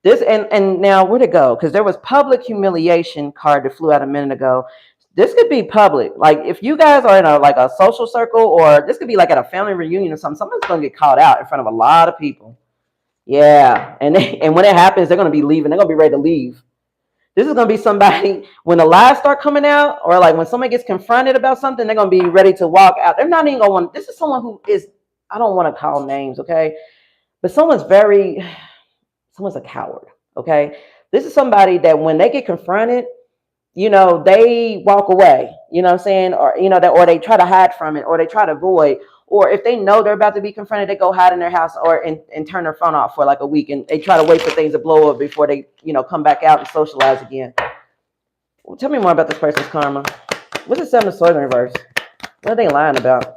This and now where'd it go? Because there was public humiliation card that flew out a minute ago. This could be public. Like if you guys are in a social circle, or this could be like at a family reunion or something. Someone's gonna get called out in front of a lot of people. Yeah, and when it happens, they're gonna be leaving. They're gonna be ready to leave. This is gonna be somebody when the lies start coming out, or like when somebody gets confronted about something, they're gonna be ready to walk out. They're not even gonna want. This is someone who is. I don't want to call names, okay? But someone's a coward, okay? This is somebody that when they get confronted, they walk away, you know what I'm saying? Or, or they try to hide from it, or they try to avoid, or if they know they're about to be confronted, they go hide in their house and turn their phone off for like a week, and they try to wait for things to blow up before they, come back out and socialize again. Well, tell me more about this person's karma. What's the 7 of Swords in reverse? What are they lying about?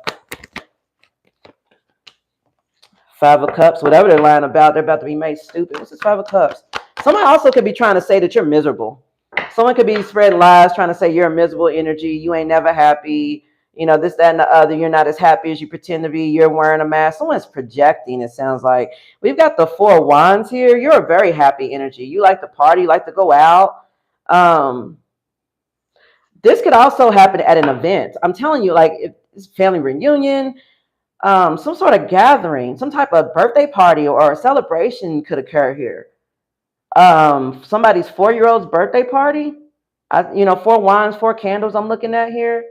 5 of Cups, whatever they're lying about, they're about to be made stupid. What's this 5 of Cups? Someone also could be trying to say that you're miserable. Someone could be spreading lies, trying to say you're a miserable energy. You ain't never happy. This, that, and the other. You're not as happy as you pretend to be. You're wearing a mask. Someone's projecting, it sounds like. We've got the 4 of Wands here. You're a very happy energy. You like to party. You like to go out. This could also happen at an event. I'm telling you, like, if it's a family reunion, some sort of gathering, some type of birthday party or a celebration could occur here. Somebody's 4-year-old's birthday party. 4 wands, 4 candles I'm looking at here.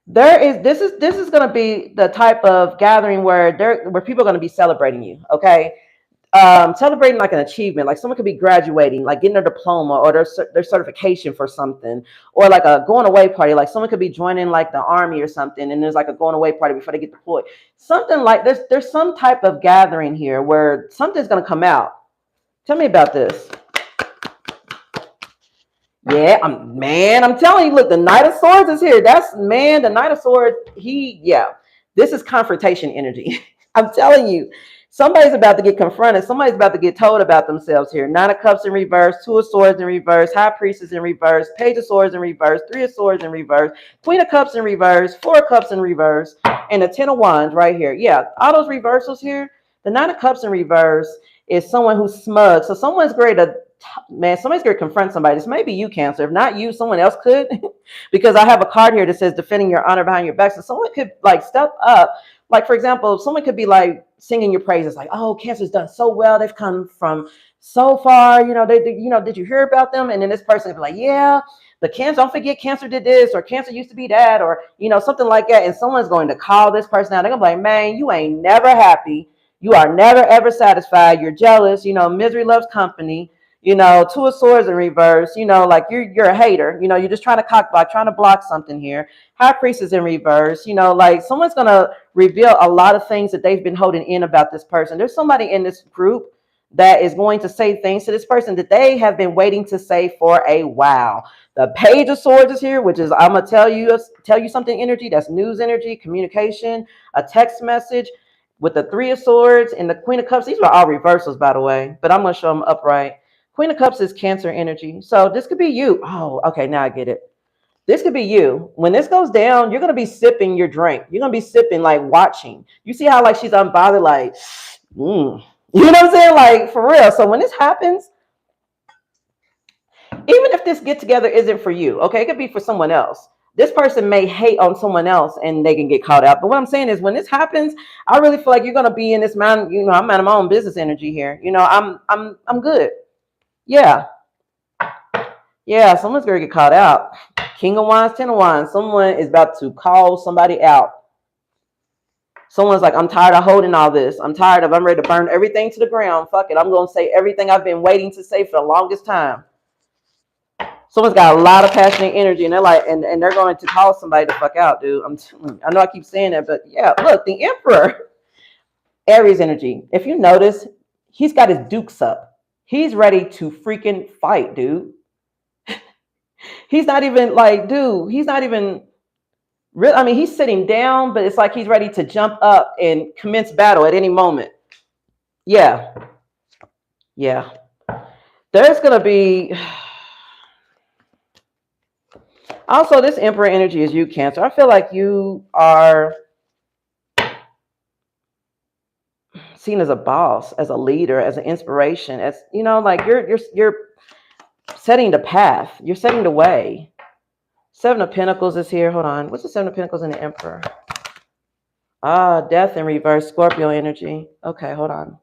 This is going to be the type of gathering where people are going to be celebrating you, okay? Celebrating like an achievement, like someone could be graduating, like getting their diploma or their certification for something, or like a going away party, like someone could be joining like the army or something, and there's like a going away party before they get deployed. Something like this. There's some type of gathering here where something's going to come out. Tell me about this. Yeah, I'm telling you, look, the Knight of Swords is here. The Knight of Swords, this is confrontation energy. I'm telling you, somebody's about to get confronted. Somebody's about to get told about themselves here. 9 of Cups in reverse, 2 of Swords in reverse, High Priestess in reverse, Page of Swords in reverse, 3 of Swords in reverse, Queen of Cups in reverse, 4 of Cups in reverse, and the 10 of Wands right here. Yeah, all those reversals here. The 9 of Cups in reverse is someone who's smug. So somebody's going to confront somebody. This may be you, Cancer. If not you, someone else could. Because I have a card here that says defending your honor behind your back. So someone could like step up. Like, for example, someone could be like singing your praises, like, oh, Cancer's done so well. They've come from so far. Did you hear about them? And then this person could be like, yeah, but Cancer, don't forget Cancer did this, or Cancer used to be that, or, something like that. And someone's going to call this person out. They're going to be like, man, you ain't never happy. You are never, ever satisfied. You're jealous. Misery loves company. You know, Two of Swords in reverse. You know, like you're a hater. You know, you're just trying to cock block, trying to block something here. High Priestess in reverse. You know, like someone's gonna reveal a lot of things that they've been holding in about this person. There's somebody in this group that is going to say things to this person that they have been waiting to say for a while. The Page of Swords is here, which is I'm gonna tell you something energy. That's news energy, communication, a text message. With the Three of Swords and the Queen of Cups, these are all reversals, by the way, but I'm gonna show them upright. Queen of Cups is Cancer energy, so this could be you. Oh, okay, now I get it. This could be you. When this goes down, you're gonna be sipping your drink. You're gonna be sipping, like watching. You see how like she's unbothered, like, you know what I'm saying, like for real. So when this happens, even if this get together isn't for you, okay, it could be for someone else. This person may hate on someone else and they can get caught out. But what I'm saying is when this happens, I really feel like you're gonna be in this man, you know, I'm out of my own business energy here. You know, I'm good. Yeah. Yeah, someone's gonna get caught out. King of Wands, Ten of Wands. Someone is about to call somebody out. Someone's like, I'm tired of holding all this. I'm ready to burn everything to the ground. Fuck it. I'm gonna say everything I've been waiting to say for the longest time. Someone's got a lot of passionate energy, and they're like, and they're going to call somebody to fuck out, dude. I know I keep saying that, but yeah, look, the Emperor, Aries energy. If you notice, he's got his dukes up. He's ready to freaking fight, dude. He's not even like, dude. He's not even real. I mean, he's sitting down, but it's like he's ready to jump up and commence battle at any moment. Yeah, yeah. There's gonna be. Also, this Emperor energy is you, Cancer. I feel like you are seen as a boss, as a leader, as an inspiration, as you know, like you're setting the path, you're setting the way. Seven of Pentacles is here. Hold on. What's the Seven of Pentacles in the Emperor? Ah, Death in reverse, Scorpio energy. Okay, hold on.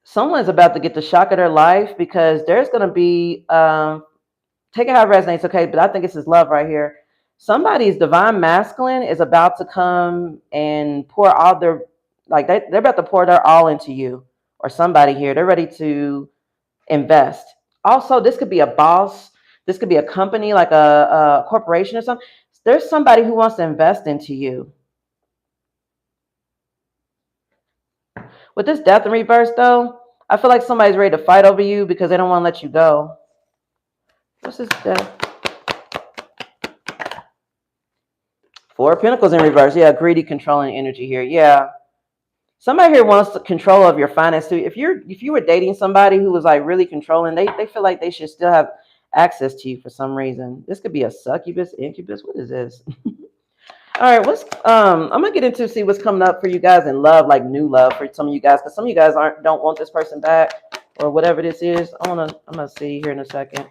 Someone's about to get the shock of their life because there's going to be, take it how it resonates, okay, but I think this is love right here. Somebody's divine masculine is about to come and pour all their, like they're about to pour their all into you or somebody here. They're ready to invest. Also, this could be a boss. This could be a company, like a corporation or something. There's somebody who wants to invest into you. With this Death in reverse, though, I feel like somebody's ready to fight over you because they don't want to let you go. What's this Death? Four of Pentacles in reverse. Yeah, greedy, controlling energy here. Yeah. Somebody here wants the control of your finances. If you were dating somebody who was like really controlling, they feel like they should still have access to you for some reason. This could be a succubus, incubus. What is this? All right, I'm gonna get into see what's coming up for you guys in love, like new love for some of you guys, because some of you guys don't want this person back or whatever this is. I'm gonna see here in a second.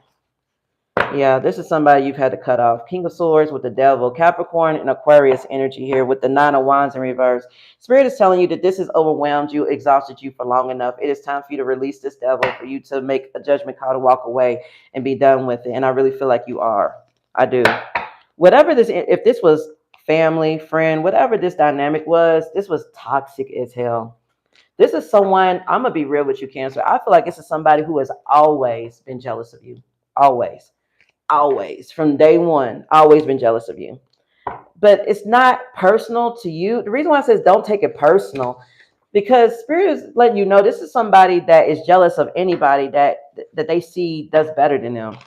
Yeah, this is somebody you've had to cut off. King of Swords with the Devil, Capricorn and Aquarius energy here with the Nine of Wands in reverse. Spirit is telling you that this has overwhelmed you, exhausted you for long enough. It is time for you to release this devil, for you to make a judgment call to walk away and be done with it. And I really feel like you are. I do. Whatever this, if this was family, friend, whatever this dynamic was, this was toxic as hell. This is someone, I'm going to be real with you, Cancer. I feel like this is somebody who has always been jealous of you. Always. Always. From day one, always been jealous of you. But it's not personal to you. The reason why I says don't take it personal, because Spirit is letting you know this is somebody that is jealous of anybody that they see does better than them.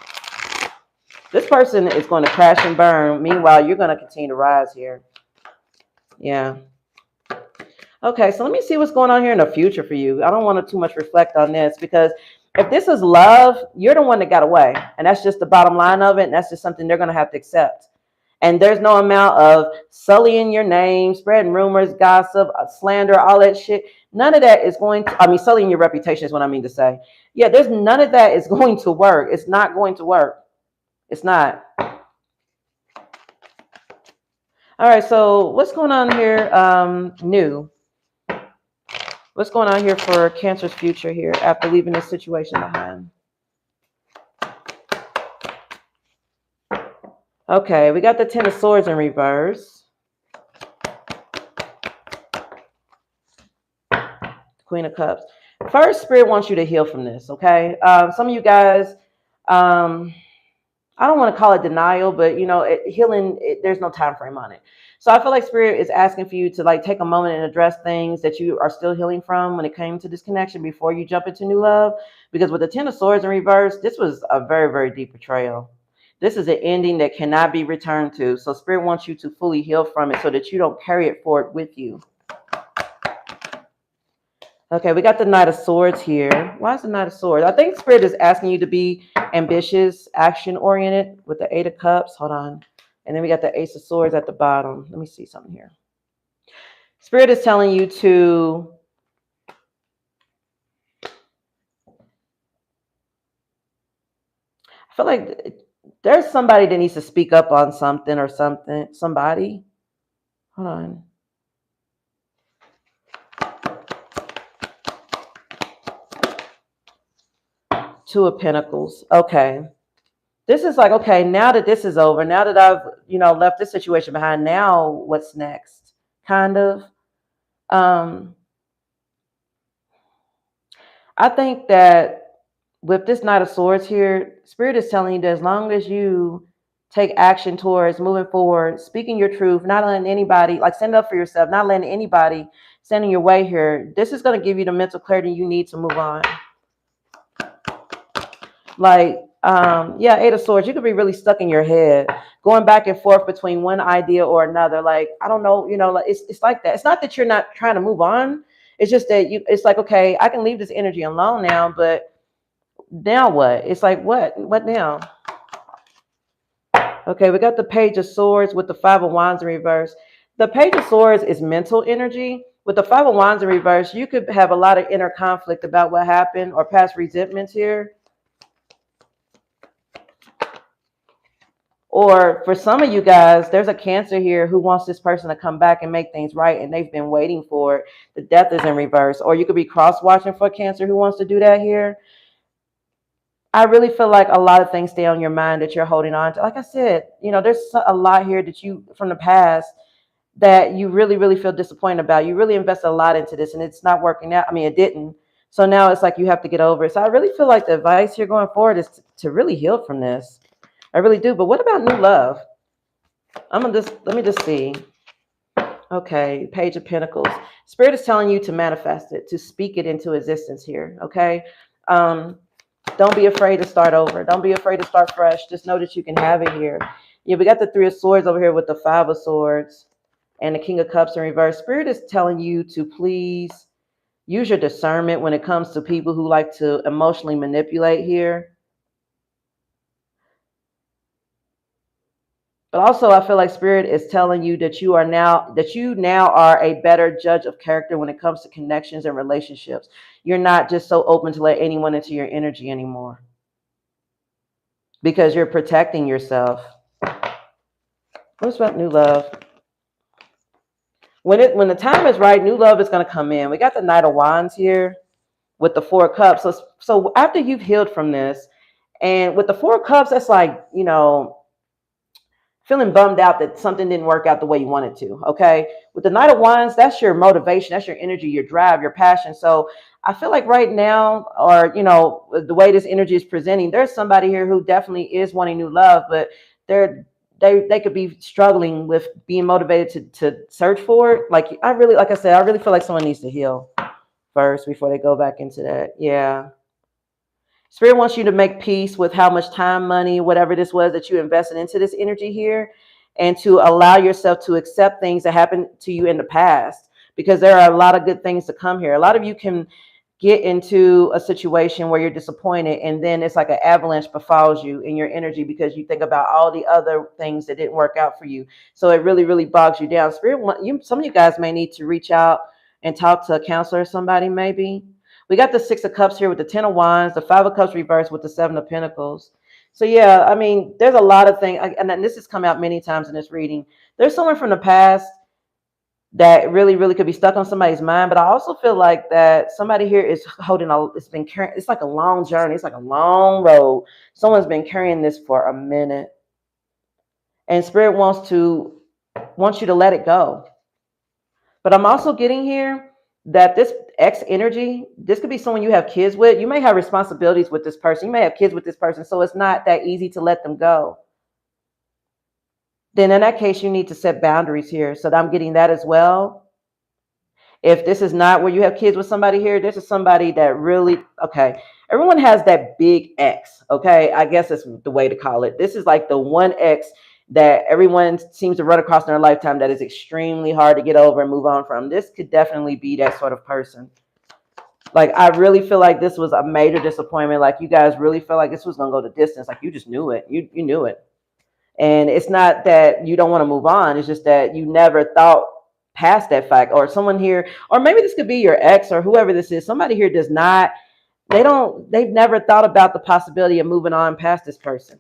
This person is going to crash and burn. Meanwhile, you're going to continue to rise here. Yeah. Okay, so let me see what's going on here in the future for you. I don't want to too much reflect on this because if this is love, you're the one that got away. And that's just the bottom line of it. And that's just something they're going to have to accept. And there's no amount of sullying your name, spreading rumors, gossip, slander, all that shit. None of that is going to, sullying your reputation is what I mean to say. Yeah, there's none of that is going to work. It's not going to work. It's not. All right, so what's going on here new? What's going on here for Cancer's future here after leaving this situation behind? Okay, we got the Ten of Swords in reverse. Queen of Cups. First, Spirit wants you to heal from this, okay? Some of you guys, I don't want to call it denial, but healing, there's no time frame on it. So I feel like Spirit is asking for you to like take a moment and address things that you are still healing from when it came to this connection before you jump into new love. Because with the Ten of Swords in reverse, this was a very, very deep betrayal. This is an ending that cannot be returned to. So Spirit wants you to fully heal from it so that you don't carry it forward with you. Okay, we got the Knight of Swords here. Why is the Knight of Swords? I think Spirit is asking you to be ambitious, action-oriented with the Eight of Cups. Hold on. And then we got the Ace of Swords at the bottom. Let me see something here. Spirit is telling you to I feel like there's somebody that needs to speak up on something or something. Somebody. Hold on. Two of Pentacles. Okay. This is like, okay, now that this is over, now that I've, left this situation behind, now what's next? Kind of. I think that with this Knight of Swords here, Spirit is telling you that as long as you take action towards moving forward, speaking your truth, not letting anybody, like stand up for yourself, not letting anybody stand in your way here, this is going to give you the mental clarity you need to move on. Like, Eight of Swords, you could be really stuck in your head, going back and forth between one idea or another. Like, I don't know, like it's like that. It's not that you're not trying to move on. It's just that it's like, okay, I can leave this energy alone now, but now what? It's like, what now? Okay, we got the Page of Swords with the Five of Wands in reverse. The Page of Swords is mental energy. With the Five of Wands in reverse, you could have a lot of inner conflict about what happened or past resentments here. Or for some of you guys, there's a Cancer here who wants this person to come back and make things right, and they've been waiting for it. The Death is in reverse. Or you could be cross-watching for Cancer who wants to do that here. I really feel like a lot of things stay on your mind that you're holding on to. Like I said, there's a lot here that you, from the past, that you really, really feel disappointed about. You really invested a lot into this, and it's not working out. I mean, it didn't. So now it's like you have to get over it. So I really feel like the advice here going forward is to really heal from this. I really do. But what about new love? Let me just see. Okay, Page of Pentacles. Spirit is telling you to manifest it, to speak it into existence here. Okay. Don't be afraid to start over. Don't be afraid to start fresh. Just know that you can have it here. Yeah, we got the Three of Swords over here with the Five of Swords and the King of Cups in reverse. Spirit is telling you to please use your discernment when it comes to people who like to emotionally manipulate here. But also, I feel like Spirit is telling you that you now are a better judge of character when it comes to connections and relationships. You're not just so open to let anyone into your energy anymore because you're protecting yourself. What's about new love? When the time is right, new love is going to come in. We got the Knight of Wands here with the Four of Cups. So after you've healed from this, and with the Four of Cups, that's like, feeling bummed out that something didn't work out the way you wanted to. Okay. With the Knight of Wands, that's your motivation. That's your energy, your drive, your passion. So I feel like right now, or, the way this energy is presenting, there's somebody here who definitely is wanting new love, but they could be struggling with being motivated to search for it. Like I really feel like someone needs to heal first before they go back into that. Yeah. Spirit wants you to make peace with how much time, money, whatever this was that you invested into this energy here, and to allow yourself to accept things that happened to you in the past, because there are a lot of good things to come here. A lot of you can get into a situation where you're disappointed, and then it's like an avalanche befalls you in your energy because you think about all the other things that didn't work out for you. So it really, really bogs you down. Some of you guys may need to reach out and talk to a counselor or somebody maybe. We got the Six of Cups here with the Ten of Wands, the Five of Cups reversed with the Seven of Pentacles. So yeah, I mean, there's a lot of things, and this has come out many times in this reading. There's someone from the past that really, really could be stuck on somebody's mind. But I also feel like that somebody here is it's like a long journey. It's like a long road. Someone's been carrying this for a minute. And Spirit wants you to let it go. But I'm also getting here that X energy, this could be someone you have kids with. You may have responsibilities with this person. You may have kids with this person. So it's not that easy to let them go. Then in that case, you need to set boundaries here. So I'm getting that as well. If this is not where you have kids with somebody here, this is somebody that really, okay, everyone has that big X, okay? I guess that's the way to call it. This is like the one X that everyone seems to run across in their lifetime that is extremely hard to get over and move on from. This could definitely be that sort of person. Like, I really feel like this was a major disappointment. Like, you guys really felt like this was going to go the distance. Like, you just knew it. You knew it. And it's not that you don't want to move on. It's just that you never thought past that fact. Or someone here, or maybe this could be your ex or whoever this is. Somebody here does not, they've never thought about the possibility of moving on past this person.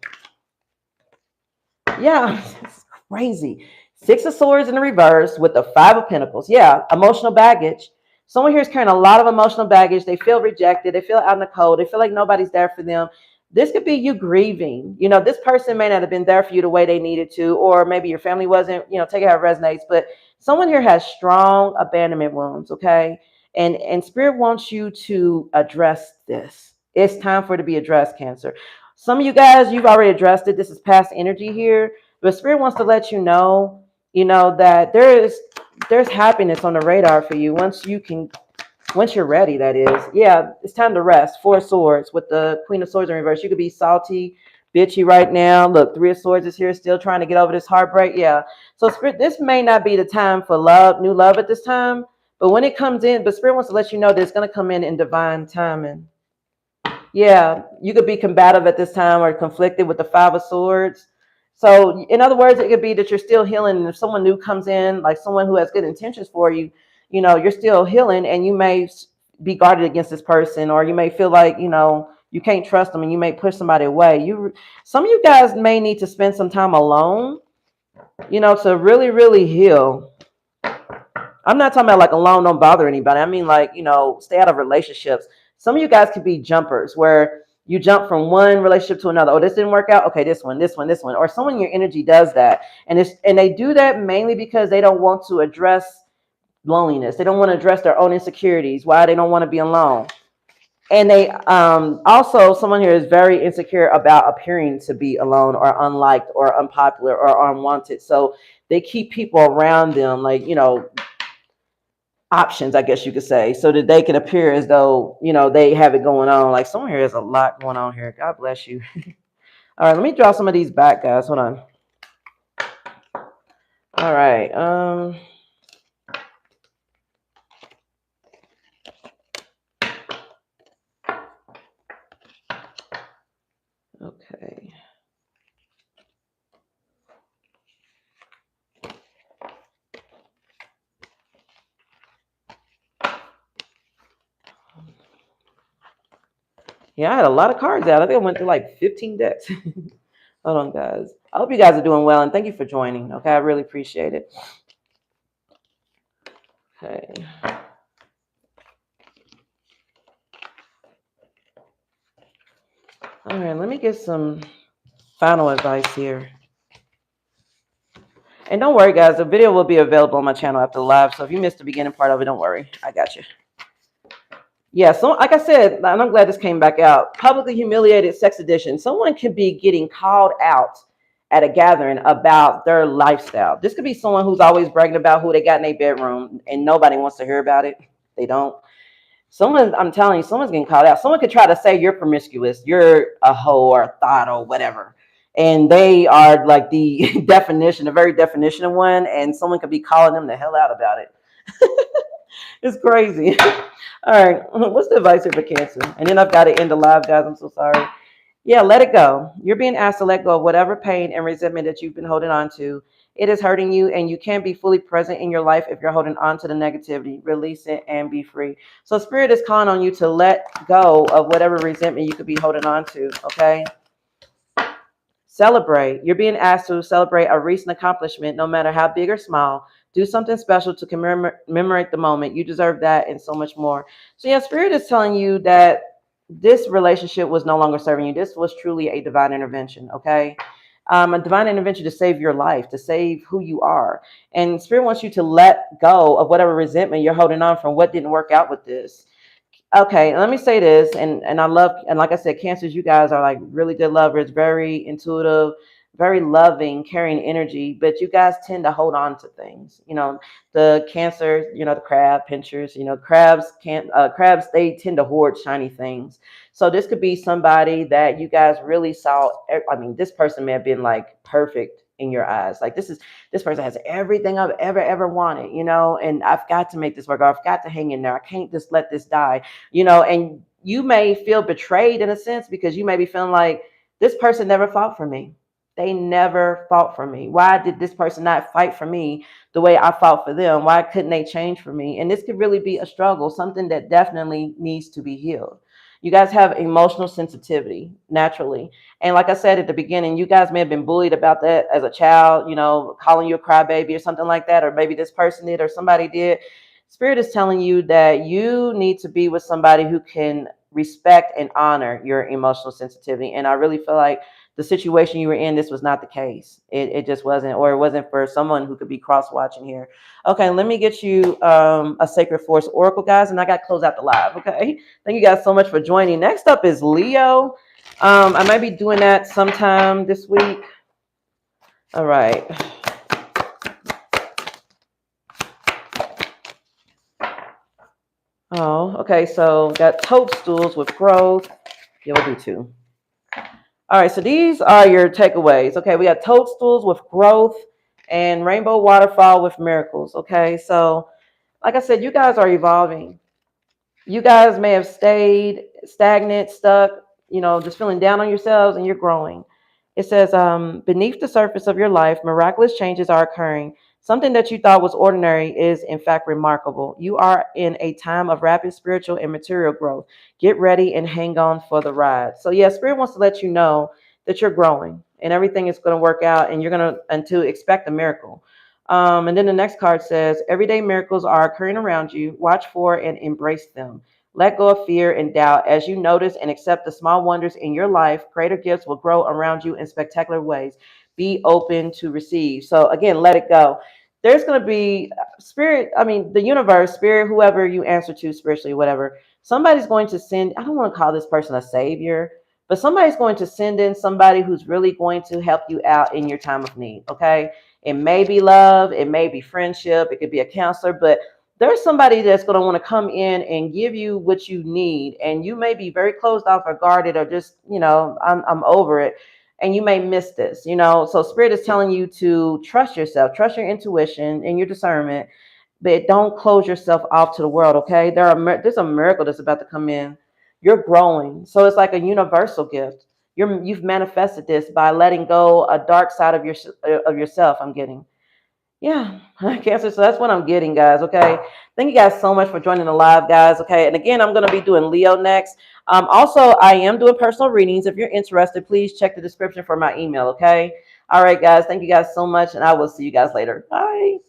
Yeah, it's crazy. Six of Swords in the reverse with the Five of Pentacles. Yeah, emotional baggage. Someone here is carrying a lot of emotional baggage. They feel rejected. They feel out in the cold. They feel like nobody's there for them. This could be you grieving. You know, this person may not have been there for you the way they needed to, or maybe your family wasn't, you know, take it how it resonates. But someone here has strong abandonment wounds, okay? And Spirit wants you to address this. It's time for it to be addressed, Cancer. Some of you guys, you've already addressed it. This is past energy here. But Spirit wants to let you know, that there's happiness on the radar for you once you're ready, that is. Yeah, it's time to rest. Four of Swords with the Queen of Swords in reverse. You could be salty, bitchy right now. Look, Three of Swords is here still trying to get over this heartbreak. Yeah. So Spirit, this may not be the time for love, new love at this time. But when it comes in, but Spirit wants to let you know that it's going to come in divine timing. Yeah, you could be combative at this time or conflicted with the Five of Swords. So in other words, it could be that you're still healing. And if someone new comes in, like someone who has good intentions for you, you're still healing and you may be guarded against this person, or you may feel like, you can't trust them and you may push somebody away. Some of you guys may need to spend some time alone, to really, really heal. I'm not talking about like alone, don't bother anybody. I mean, like, stay out of relationships. Some of you guys could be jumpers where you jump from one relationship to another. Oh, this didn't work out. Okay, this one. Or someone in your energy does that. And they do that mainly because they don't want to address loneliness. They don't want to address their own insecurities, why they don't want to be alone. And they also, someone here is very insecure about appearing to be alone or unliked or unpopular or unwanted. So they keep people around them, like, options, I guess you could say, so that they can appear as though, they have it going on. Like, someone here has a lot going on here. God bless you. All right, let me draw some of these back, guys. Hold on. All right. Okay. Yeah, I had a lot of cards out. I think I went through like 15 decks. Hold on, guys. I hope you guys are doing well, and thank you for joining. Okay, I really appreciate it. Okay. All right, let me get some final advice here. And don't worry, guys, the video will be available on my channel after the live. So if you missed the beginning part of it, don't worry. I got you. Yeah, so like I said, and I'm glad this came back out. Publicly humiliated sex addiction. Someone could be getting called out at a gathering about their lifestyle. This could be someone who's always bragging about who they got in their bedroom and nobody wants to hear about it. They don't. I'm telling you, someone's getting called out. Someone could try to say you're promiscuous, you're a hoe or a thought or whatever. And they are like the very definition of one. And someone could be calling them the hell out about it. It's crazy. All right. What's the advice here for Cancer? And then I've got to end the live, guys. I'm so sorry. Yeah, let it go. You're being asked to let go of whatever pain and resentment that you've been holding on to. It is hurting you, and you can't be fully present in your life if you're holding on to the negativity. Release it and be free. So Spirit is calling on you to let go of whatever resentment you could be holding on to, okay? Celebrate. You're being asked to celebrate a recent accomplishment, no matter how big or small. Do something special to commemorate the moment. You deserve that and so much more. So yeah, Spirit is telling you that this relationship was no longer serving you. This was truly a divine intervention, okay? A divine intervention to save your life, to save who you are. And Spirit wants you to let go of whatever resentment you're holding on from what didn't work out with this. Okay, let me say this, and I love, and like I said, Cancers, you guys are like really good lovers, very intuitive, very loving, caring energy, but you guys tend to hold on to things. The Cancers, the crab pinchers, crabs can't crabs, they tend to hoard shiny things. So this could be somebody that you guys really saw. I mean, this person may have been like perfect in your eyes. Like this person has everything I've ever wanted, and I've got to make this work. Or I've got to hang in there. I can't just let this die, and you may feel betrayed in a sense because you may be feeling like this person never fought for me. They never fought for me. Why did this person not fight for me the way I fought for them? Why couldn't they change for me? And this could really be a struggle, something that definitely needs to be healed. You guys have emotional sensitivity naturally. And like I said at the beginning, you guys may have been bullied about that as a child, calling you a crybaby or something like that, or maybe this person did or somebody did. Spirit is telling you that you need to be with somebody who can respect and honor your emotional sensitivity. And I really feel like the situation you were in, this was not the case. It just wasn't, or it wasn't for someone who could be cross-watching here. Okay, let me get you a Sacred Force Oracle, guys, and I got to close out the live, okay? Thank you guys so much for joining. Next up is Leo. I might be doing that sometime this week. All right. Oh, okay. So got toadstools with growth. Yeah, we'll do two. All right. So these are your takeaways. Okay. We got toadstools with growth and rainbow waterfall with miracles. Okay. So, like I said, you guys are evolving. You guys may have stayed stagnant, stuck, just feeling down on yourselves, and you're growing. It says, beneath the surface of your life, miraculous changes are occurring. Something that you thought was ordinary is, in fact, remarkable. You are in a time of rapid spiritual and material growth. Get ready and hang on for the ride. So, yeah, Spirit wants to let you know that you're growing and everything is going to work out, and you're going to, and to expect a miracle. And then the next card says, everyday miracles are occurring around you. Watch for and embrace them. Let go of fear and doubt. As you notice and accept the small wonders in your life, greater gifts will grow around you in spectacular ways. Be open to receive. So again, let it go. There's going to be spirit, the universe, spirit, whoever you answer to spiritually, whatever. Somebody's going to send, I don't want to call this person a savior, but somebody's going to send in somebody who's really going to help you out in your time of need, okay? It may be love, it may be friendship, it could be a counselor, but there's somebody that's going to want to come in and give you what you need. And you may be very closed off or guarded or just, I'm over it. And you may miss this, So Spirit is telling you to trust yourself, trust your intuition and your discernment, but don't close yourself off to the world, okay? There's a miracle that's about to come in. You're growing. So it's like a universal gift. You've manifested this by letting go a dark side of yourself, I'm getting. Yeah, Cancer. So that's what I'm getting, guys. Okay. Thank you guys so much for joining the live, guys. Okay. And again, I'm going to be doing Leo next. Also, I am doing personal readings. If you're interested, please check the description for my email. Okay. All right, guys. Thank you guys so much. And I will see you guys later. Bye.